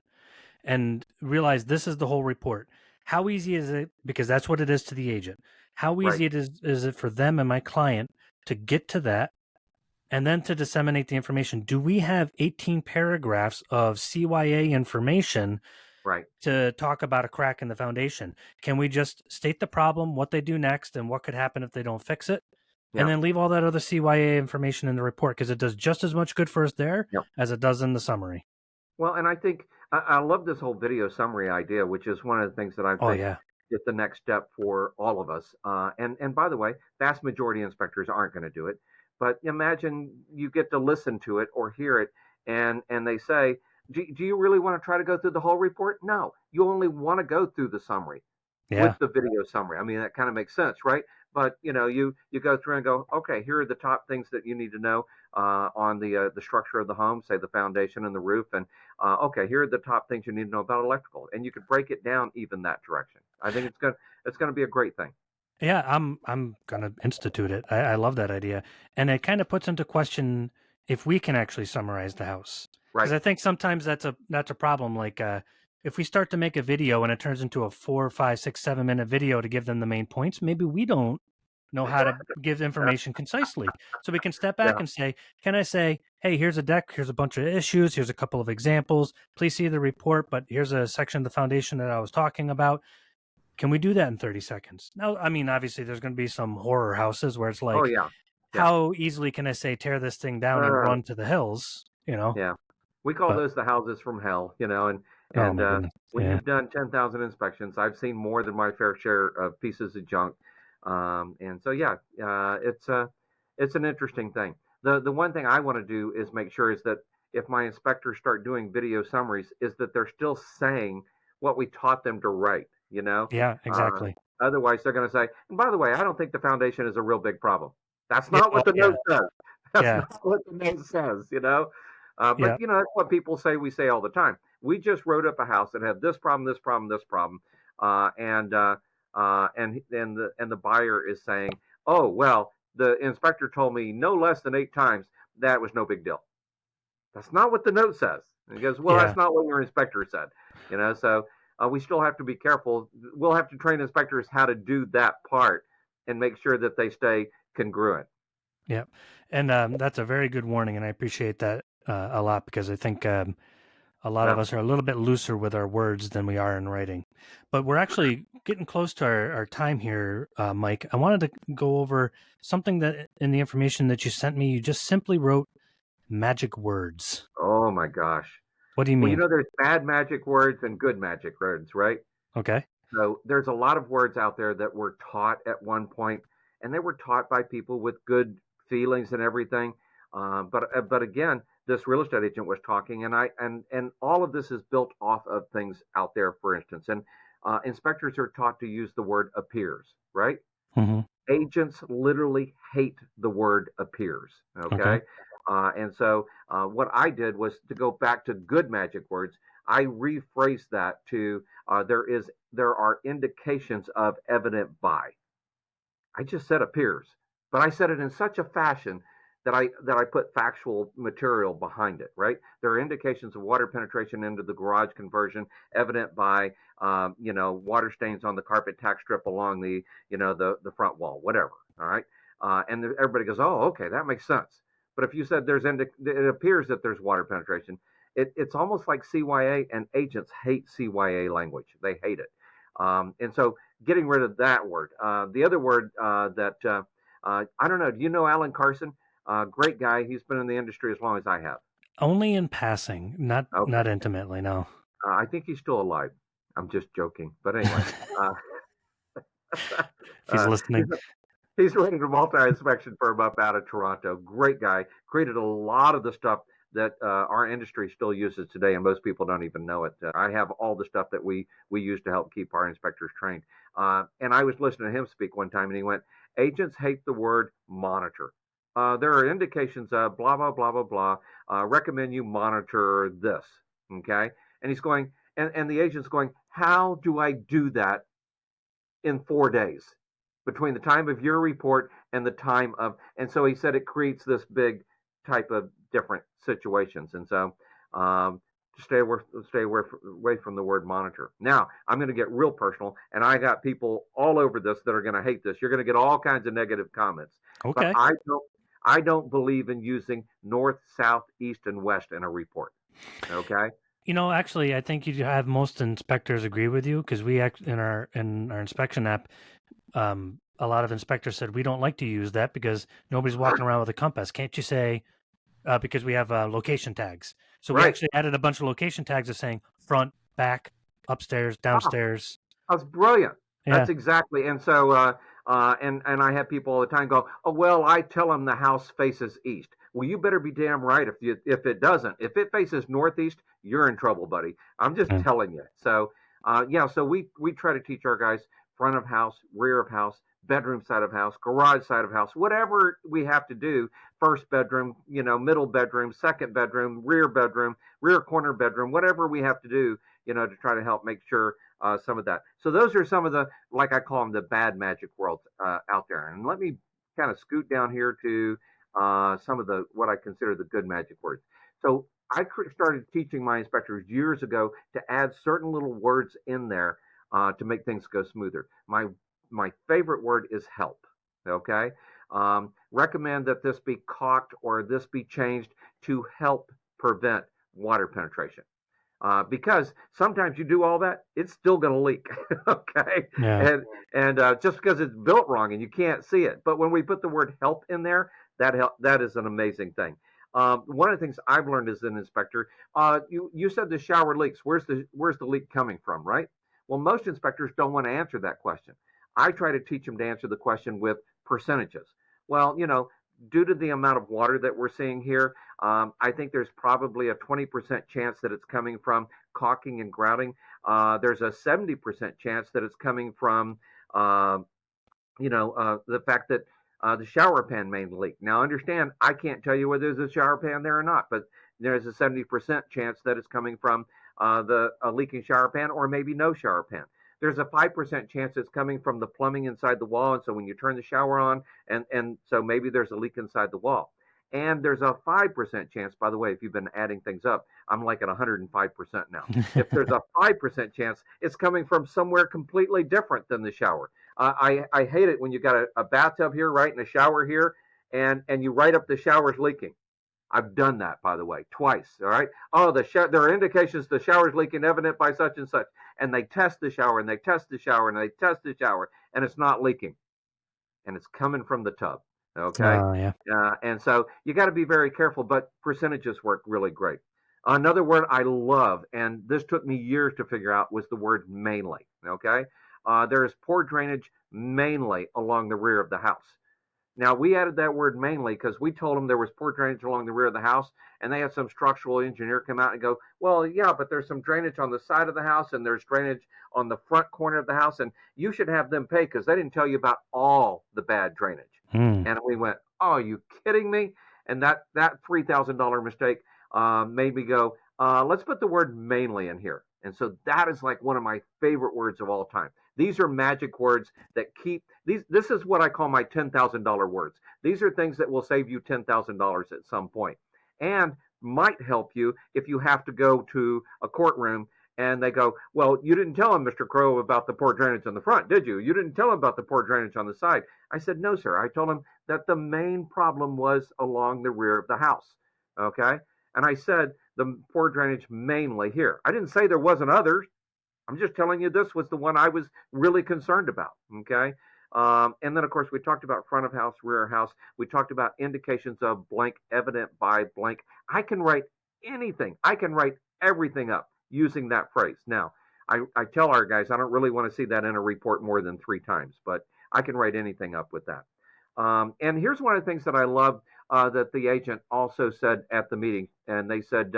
and realize this is the whole report, how easy is it, because that's what it is to the agent. How Right. easy is it for them and my client to get to that and then to disseminate the information? Do we have 18 paragraphs of CYA information Right. to talk about a crack in the foundation? Can we just state the problem, what they do next, and what could happen if they don't fix it? And Yeah. then leave all that other CYA information in the report, because it does just as much good for us there Yeah. as it does in the summary. Well, and I think I love this whole video summary idea, which is one of the things that I Oh, think yeah. is the next step for all of us. And by the way, vast majority of inspectors aren't going to do it. But imagine you get to listen to it or hear it, and they say, do you really want to try to go through the whole report? No, you only want to go through the summary with Yeah. the video summary. I mean, that kind of makes sense, right? But you go through and go, okay, here are the top things that you need to know on the structure of the home, say the foundation and the roof, and okay, here are the top things you need to know about electrical, and you could break it down even that direction. I think it's gonna be a great thing. Yeah, I'm gonna institute it. I love that idea. And it kind of puts into question if we can actually summarize the house. Because Right. I think sometimes that's a problem. Like if we start to make a video and it turns into a 4, 5, 6, 7 minute video to give them the main points, maybe we don't know how to give information concisely. So we can step back Yeah. and say, can I say, hey, here's a deck, here's a bunch of issues, here's a couple of examples. Please see the report, but here's a section of the foundation that I was talking about. Can we do that in 30 seconds? Now, I mean, obviously, there's going to be some horror houses where it's Oh like, yeah, yeah. how easily can I say tear this thing down and Uh, run to the hills? yeah. We call But those the houses from hell, oh and my goodness, when yeah, you've done 10,000 inspections, I've seen more than my fair share of pieces of junk, and so yeah, it's an interesting thing. The one thing I want to do is make sure is that if my inspectors start doing video summaries, is that they're still saying what we taught them to write. yeah, Uh, exactly. Otherwise they're going to say, and by the way, I don't think the foundation is a real big problem. That's Yeah, not oh what the yeah, note says. That's yeah, not what the note says. But yeah, that's what people say. We say all the time. We just wrote up a house that had this problem, this problem, this problem, and the buyer is saying, "Oh well, the inspector told me no less than 8 times that was no big deal." That's not what the note says. And he goes, "Well, yeah. that's not what your inspector said." So we still have to be careful. We'll have to train inspectors how to do that part and make sure that they stay congruent. Yeah, and that's a very good warning, and I appreciate that a lot because I think a lot of Yeah. us are a little bit looser with our words than we are in writing. But we're actually getting close to our time here, Mike. I wanted to go over something that in the information that you sent me, you just simply wrote magic words. Oh my gosh. What do you Well, mean? there's bad magic words and good magic words, right? Okay. So there's a lot of words out there that were taught at one point, and they were taught by people with good feelings and everything. But again, this real estate agent was talking, and all of this is built off of things out there, for instance. And inspectors are taught to use the word appears, right? Hmm. Agents literally hate the word appears. Okay. Okay. And so what I did was to go back to good magic words. I rephrased that to there are indications of evident by. I just said appears, but I said it in such a fashion that I put factual material behind it. Right? There are indications of water penetration into the garage conversion, evident by water stains on the carpet tack strip along the front wall, whatever. All right, and everybody goes, oh, okay, that makes sense. But if you said it appears that there's water penetration, it's almost like CYA, and agents hate CYA language. They hate it. And so getting rid of that word. The other word that I don't know. Do you know Alan Carson? Great guy. He's been in the industry as long as I have. Only in passing, not Okay. intimately. No. I think he's still alive. I'm just joking. But anyway, uh, If he's he's, listening. he's running a multi-inspection firm up out of Toronto. Great guy. Created a lot of the stuff that our industry still uses today, and most people don't even know it. I have all the stuff that we use to help keep our inspectors trained. And I was listening to him speak one time, and he went, "Agents hate the word monitor. There are indications of blah blah blah blah blah. Recommend you monitor this." Okay, and he's going, and the agent's going, "How do I do that in 4 days between the time of your report and the time of?" And so he said it creates this big type of different situations. And so um, stay away from the word monitor. Now I'm going to get real personal, and I got people all over this that are going to hate this. You're going to get all kinds of negative comments, but Okay. I don't believe in using north, south, east, and west in a report. Okay. Actually, I think you have most inspectors agree with you because in our inspection app, a lot of inspectors said we don't like to use that because nobody's walking around with a compass. Can't you say because we have location tags? So we Right. actually added a bunch of location tags of saying front, back, upstairs, Ah, downstairs. that's brilliant. Yeah. That's exactly. And so, and I have people all the time go, "Oh well, I tell them the house faces east." Well, you better be damn right if it doesn't. If it faces northeast, you're in trouble, buddy. I'm just Yeah. telling you. So, yeah. So we try to teach our guys front of house, rear of house, bedroom side of house, garage side of house, whatever we have to do. First bedroom, middle bedroom, second bedroom, rear corner bedroom, whatever we have to do, to try to help make sure some of that. So those are some of the, like I call them, the bad magic worlds out there. And let me kind of scoot down here to some of the what I consider the good magic words. So I started teaching my inspectors years ago to add certain little words in there to make things go smoother. My favorite word is help. Okay. Recommend that this be caulked or this be changed to help prevent water penetration. Because sometimes you do all that, it's still going to leak. Okay, Yeah. and just because it's built wrong and you can't see it, but when we put the word help in there, that is an amazing thing. One of the things I've learned as an inspector, you said the shower leaks. Where's the leak coming from, right? Well, most inspectors don't want to answer that question. I try to teach them to answer the question with percentages. Well, due to the amount of water that we're seeing here, I think there's probably a 20% chance that it's coming from caulking and grouting. There's a 70% chance that it's coming from, uh, the fact that the shower pan may leak. Now, understand, I can't tell you whether there's a shower pan there or not, but there's a 70% chance that it's coming from the leaking shower pan or maybe no shower pan. There's a 5% chance it's coming from the plumbing inside the wall. And so when you turn the shower on, and so maybe there's a leak inside the wall. And there's a 5% chance, by the way, if you've been adding things up, I'm like at 105% now. If there's a 5% chance, it's coming from somewhere completely different than the shower. I hate it when you got a bathtub here, right, and a shower here, and you write up the shower's leaking. I've done that, by the way, twice. All right. Oh, there are indications the shower's leaking, evident by such and such, and they test the shower and they test the shower and they test the shower, and it's not leaking, and it's coming from the tub. Okay. Oh, yeah. And so you got to be very careful, but percentages work really great. Another word I love, and this took me years to figure out, was the word mainly. Okay. There is poor drainage mainly along the rear of the house. Now, we added that word mainly because we told them there was poor drainage along the rear of the house, and they had some structural engineer come out and go, well, yeah, but there's some drainage on the side of the house, and there's drainage on the front corner of the house, and you should have them pay because they didn't tell you about all the bad drainage. Hmm. And we went, oh, are you kidding me? And that $3,000 mistake made me go, let's put the word mainly in here. And so that is like one of my favorite words of all time. These are magic words that keep these. This is what I call my $10,000 words. These are things that will save you $10,000 at some point, and might help you if you have to go to a courtroom and they go, well, you didn't tell him, Mr. Crow, about the poor drainage on the front, did you? You didn't tell him about the poor drainage on the side. I said, no, sir. I told him that the main problem was along the rear of the house. Okay. And I said the poor drainage mainly here. I didn't say there wasn't others. I'm just telling you this was the one I was really concerned about. Okay. And then, of course, we talked about front of house, rear of house. We talked about indications of blank, evident by blank. I can write anything. I can write everything up using that phrase. Now, I tell our guys I don't really want to see that in a report more than 3 times, but I can write anything up with that. And here's one of the things that I love that the agent also said at the meeting. And they said,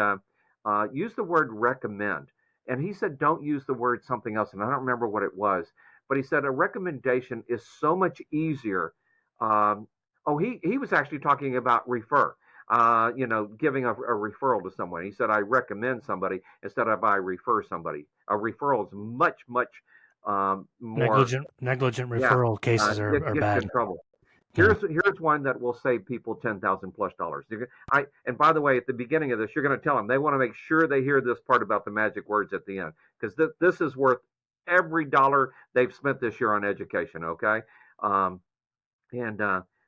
use the word recommend. And he said, don't use the word something else. And I don't remember what it was, but he said a recommendation is so much easier. He was actually talking about refer, giving a referral to someone. He said, I recommend somebody instead of I refer somebody. A referral is much, much more. Negligent Yeah, referral cases are gets you bad. in trouble. Yeah. Here's one that will save people $10,000+. And by the way, at the beginning of this, you're going to tell them they want to make sure they hear this part about the magic words at the end because this is worth every dollar they've spent this year on education. Okay, um, and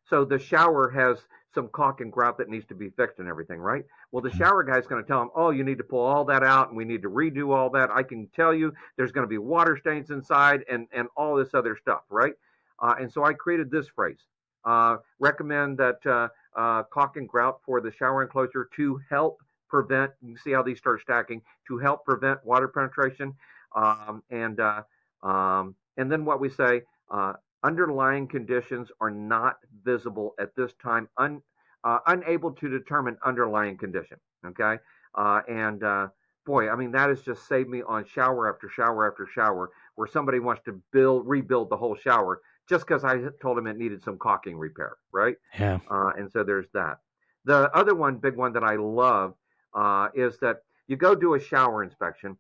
so the shower has some caulk and grout that needs to be fixed and everything, right? Well, the shower guy's going to tell them, oh, you need to pull all that out and we need to redo all that. I can tell you there's going to be water stains inside and all this other stuff, right? And so I created this phrase. Recommend that caulk and grout for the shower enclosure to help prevent, you see how these start stacking, to help prevent water penetration. Um, and, uh, and then what we say, underlying conditions are not visible at this time, unable to determine underlying condition. Okay. And boy, I mean, that has just saved me on shower after shower after shower where somebody wants to rebuild the whole shower just because I told him it needed some caulking repair, right? Yeah. And so there's that. The other one, big one that I love, is that you go do a shower inspection,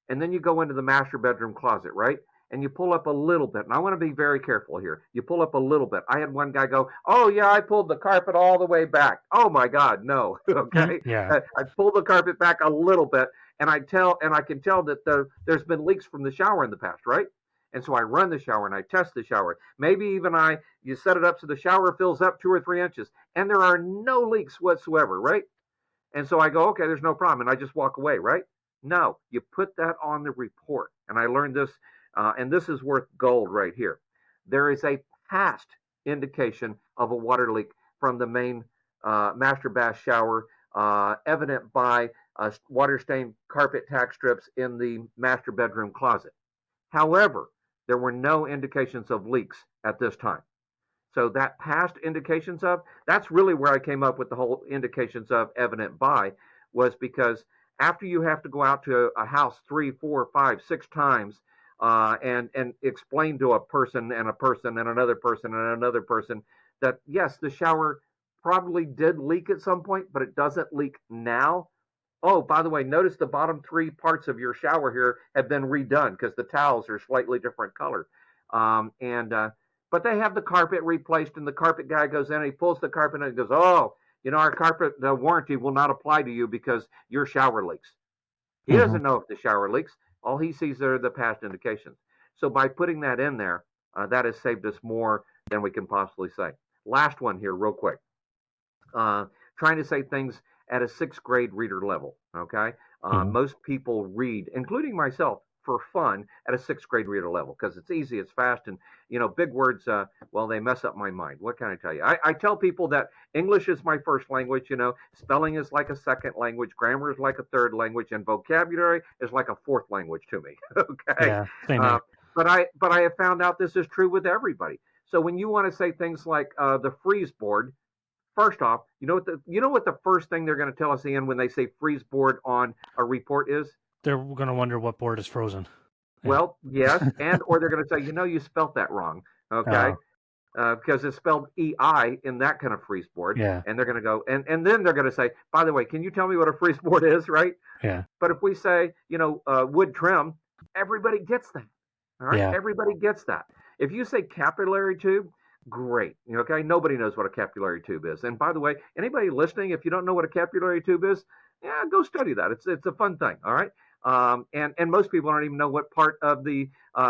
and then you go into the master bedroom closet, right? And you pull up a little bit. And I want to be very careful here. You pull up a little bit. I had one guy go, "Oh yeah, I pulled the carpet all the way back." Oh my God, no. Okay, Yeah. I pulled the carpet back a little bit, and I can tell that there's been leaks from the shower in the past, right? And so I run the shower and I test the shower. Maybe even you set it up so the shower fills up 2 or 3 inches, and there are no leaks whatsoever, right? And so I go, okay, there's no problem, and I just walk away, right? No, you put that on the report. And I learned this, and this is worth gold right here. There is a past indication of a water leak from the main master bath shower, evident by water stained carpet tack strips in the master bedroom closet. However, there were no indications of leaks at this time. So that past indications of, that's really where I came up with the whole indications of evident by, was because after you have to go out to a house 3, 4, 5, 6 times and explain to a person and a person and another person and another person that yes, the shower probably did leak at some point, but it doesn't leak now. Oh, by the way, notice the bottom three parts of your shower here have been redone because the towels are slightly different color. And But they have the carpet replaced, and the carpet guy goes in and he pulls the carpet and goes, "Oh, our carpet warranty will not apply to you because your shower leaks." He Mm-hmm. doesn't know if the shower leaks. All he sees are the past indications. So by putting that in there, that has saved us more than we can possibly say. Last one here, real quick. uh, Trying to say things at a sixth grade reader level. Okay, Mm-hmm. most people read, including myself, for fun at a sixth grade reader level because it's easy, it's fast, and big words. Well, they mess up my mind. What can I tell you? I tell people that English is my first language. Spelling is like a second language, grammar is like a third language, and vocabulary is like a fourth language to me. Okay, Yeah, same uh, here. but I have found out this is true with everybody. So when you want to say things like the freeze board, first off, you know what the first thing they're going to tell us, Ian, when they say freeze board on a report is? They're going to wonder what board is frozen. Yeah. Well, yes, and or they're going to say, you spelt that wrong, okay? Oh, Because it's spelled EI in that kind of freeze board, yeah, and they're going to go, and then they're going to say, by the way, can you tell me what a freeze board is, right? yeah, But if we say, wood trim, everybody gets that. All right, yeah. everybody gets that. If you say capillary tube, great. Okay, nobody knows what a capillary tube is. And by the way, anybody listening, if you don't know what a capillary tube is, yeah, go study that. It's a fun thing. All right. And most people don't even know what part of the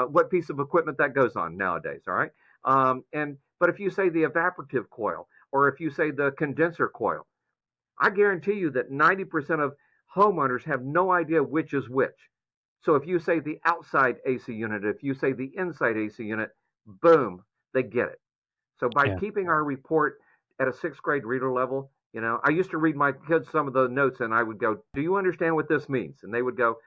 what piece of equipment that goes on nowadays. All right. But if you say the evaporative coil or if you say the condenser coil, I guarantee you that 90% of homeowners have no idea which is which. So if you say the outside AC unit, if you say the inside AC unit, boom, they get it. So by Yeah. keeping our report at a sixth grade reader level, I used to read my kids some of the notes and I would go, "Do you understand what this means?" And they would go,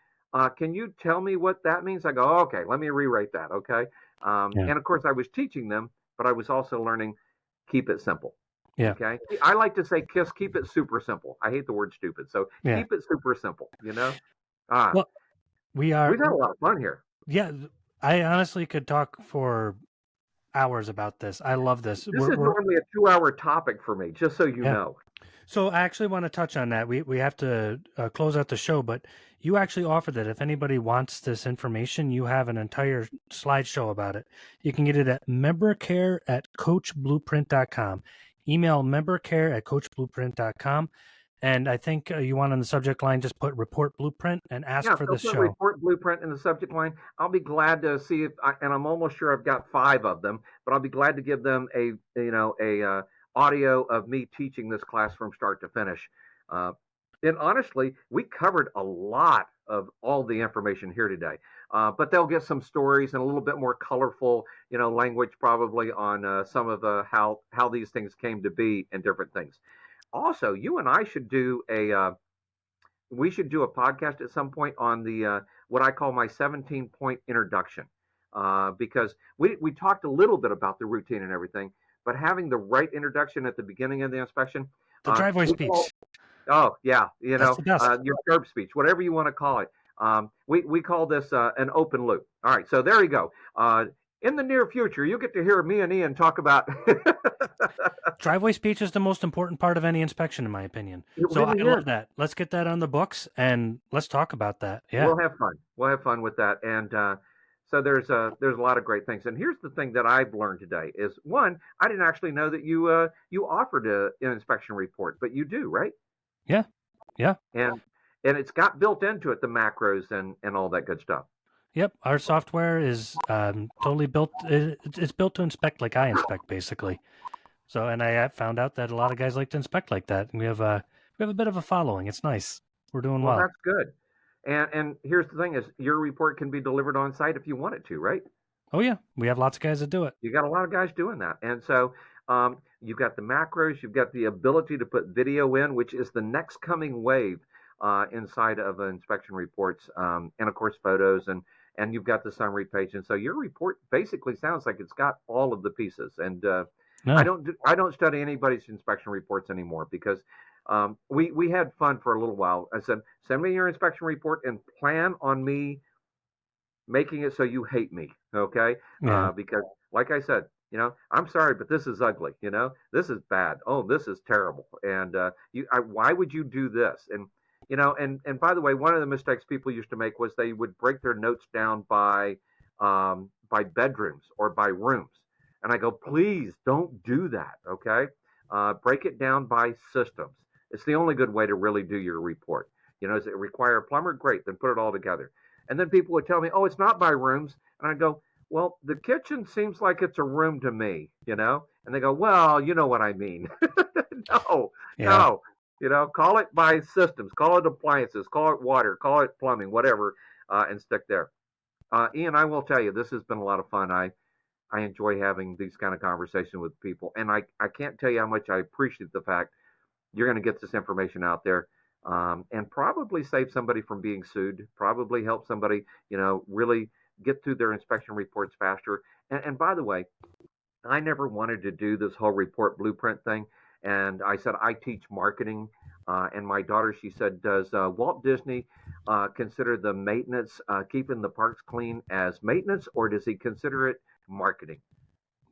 "Can you tell me what that means?" I go, "Oh, okay, let me rewrite that." Okay. Yeah. And of course, I was teaching them, but I was also learning keep it simple. Yeah. Okay. I like to say, keep it super simple. I hate the word stupid. So Yeah. keep it super simple. Ah, Well, we are. we've had a lot of fun here. Yeah, I honestly could talk for hours about this. I love this. This is normally a 2-hour topic for me, just so you Yeah. know. So I actually want to touch on that. We have to close out the show, but you actually offered that if anybody wants this information, you have an entire slideshow about it. You can get it at membercare@coachblueprint.com. Email membercare@coachblueprint.com. And I think you want on the subject line, just put report blueprint and ask Yeah, for so this put show. report blueprint in the subject line. I'll be glad to see and I'm almost sure I've got 5 of them, but I'll be glad to give them a audio of me teaching this class from start to finish. Uh, and honestly, we covered a lot of all the information here today, but they'll get some stories and a little bit more colorful, language probably on some of how these things came to be and different things. Also, you and I should do a podcast at some point on the what I call my 17-point introduction, because we talked a little bit about the routine and everything, but having the right introduction at the beginning of the inspection, The driveway we speech. oh yeah, That's the best. your curb speech, whatever you want to call it. We call this an open loop. All right, so there you go. In the near future, you get to hear me and Ian talk about. Driveway speech is the most important part of any inspection, in my opinion. It So really I love is. that. Let's get that on the books and let's talk about that. Yeah. We'll have fun. We'll have fun with that. And so there's a lot of great things. And here's the thing that I've learned today is one, I didn't actually know that you offered an inspection report, but you do, right? Yeah. Yeah. And it's got built into it the macros and all that good stuff. Yep. Our software is totally built. It's built to inspect like I inspect, basically. So, and I found out that a lot of guys like to inspect like that. And we have a bit of a following. It's nice. We're doing Well, well. that's good. And here's the thing: is your report can be delivered on site if you want it to, right? Oh yeah, we have lots of guys that do it. You got a lot of guys doing that, and so you've got the macros, you've got the ability to put video in, which is the next coming wave inside of inspection reports, and of course photos, and you've got the summary page, and so your report basically sounds like it's got all of the pieces. And No. I don't study anybody's inspection reports anymore because we had fun for a little while. I said, send me your inspection report and plan on me making it so you hate me, okay? Yeah. Because, like I said, I'm sorry, but this is ugly. This is bad. Oh, this is terrible. And why would you do this? And and by the way, one of the mistakes people used to make was they would break their notes down by bedrooms or by rooms. And I go, please don't do that, okay? Break it down by systems. It's the only good way to really do your report. Does it require a plumber? Great, then put it all together. And then people would tell me, oh, it's not by rooms. And I go, well, the kitchen seems like it's a room to me. And they go, well, you know what I mean. No, Yeah. no. Call it by systems, call it appliances, call it water, call it plumbing, whatever, and stick there. Ian, I will tell you, this has been a lot of fun. I enjoy having these kind of conversations with people. And I can't tell you how much I appreciate the fact you're going to get this information out there, and probably save somebody from being sued, probably help somebody, really get through their inspection reports faster. And by the way, I never wanted to do this whole report blueprint thing. And I said, I teach marketing. And my daughter, she said, does Walt Disney consider the maintenance, keeping the parks clean as maintenance, or does he consider it marketing?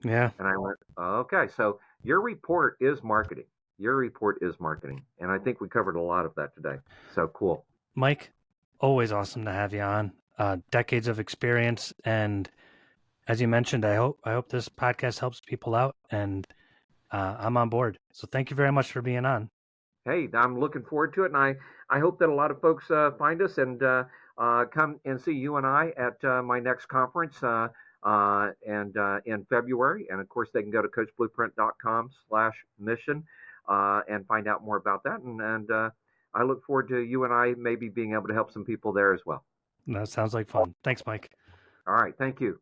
Yeah. And I went, okay, so your report is marketing. Your report is marketing. And I think we covered a lot of that today. So cool. Mike, always awesome to have you on. Decades of experience, and as you mentioned, I hope this podcast helps people out, and I'm on board. So thank you very much for being on. Hey, I'm looking forward to it. And I hope that a lot of folks find us and come and see you and I at my next conference and in February. And of course, they can go to coachblueprint.com/mission and find out more about that. And I look forward to you and I maybe being able to help some people there as well. That sounds like fun. Thanks, Mike. All right. Thank you.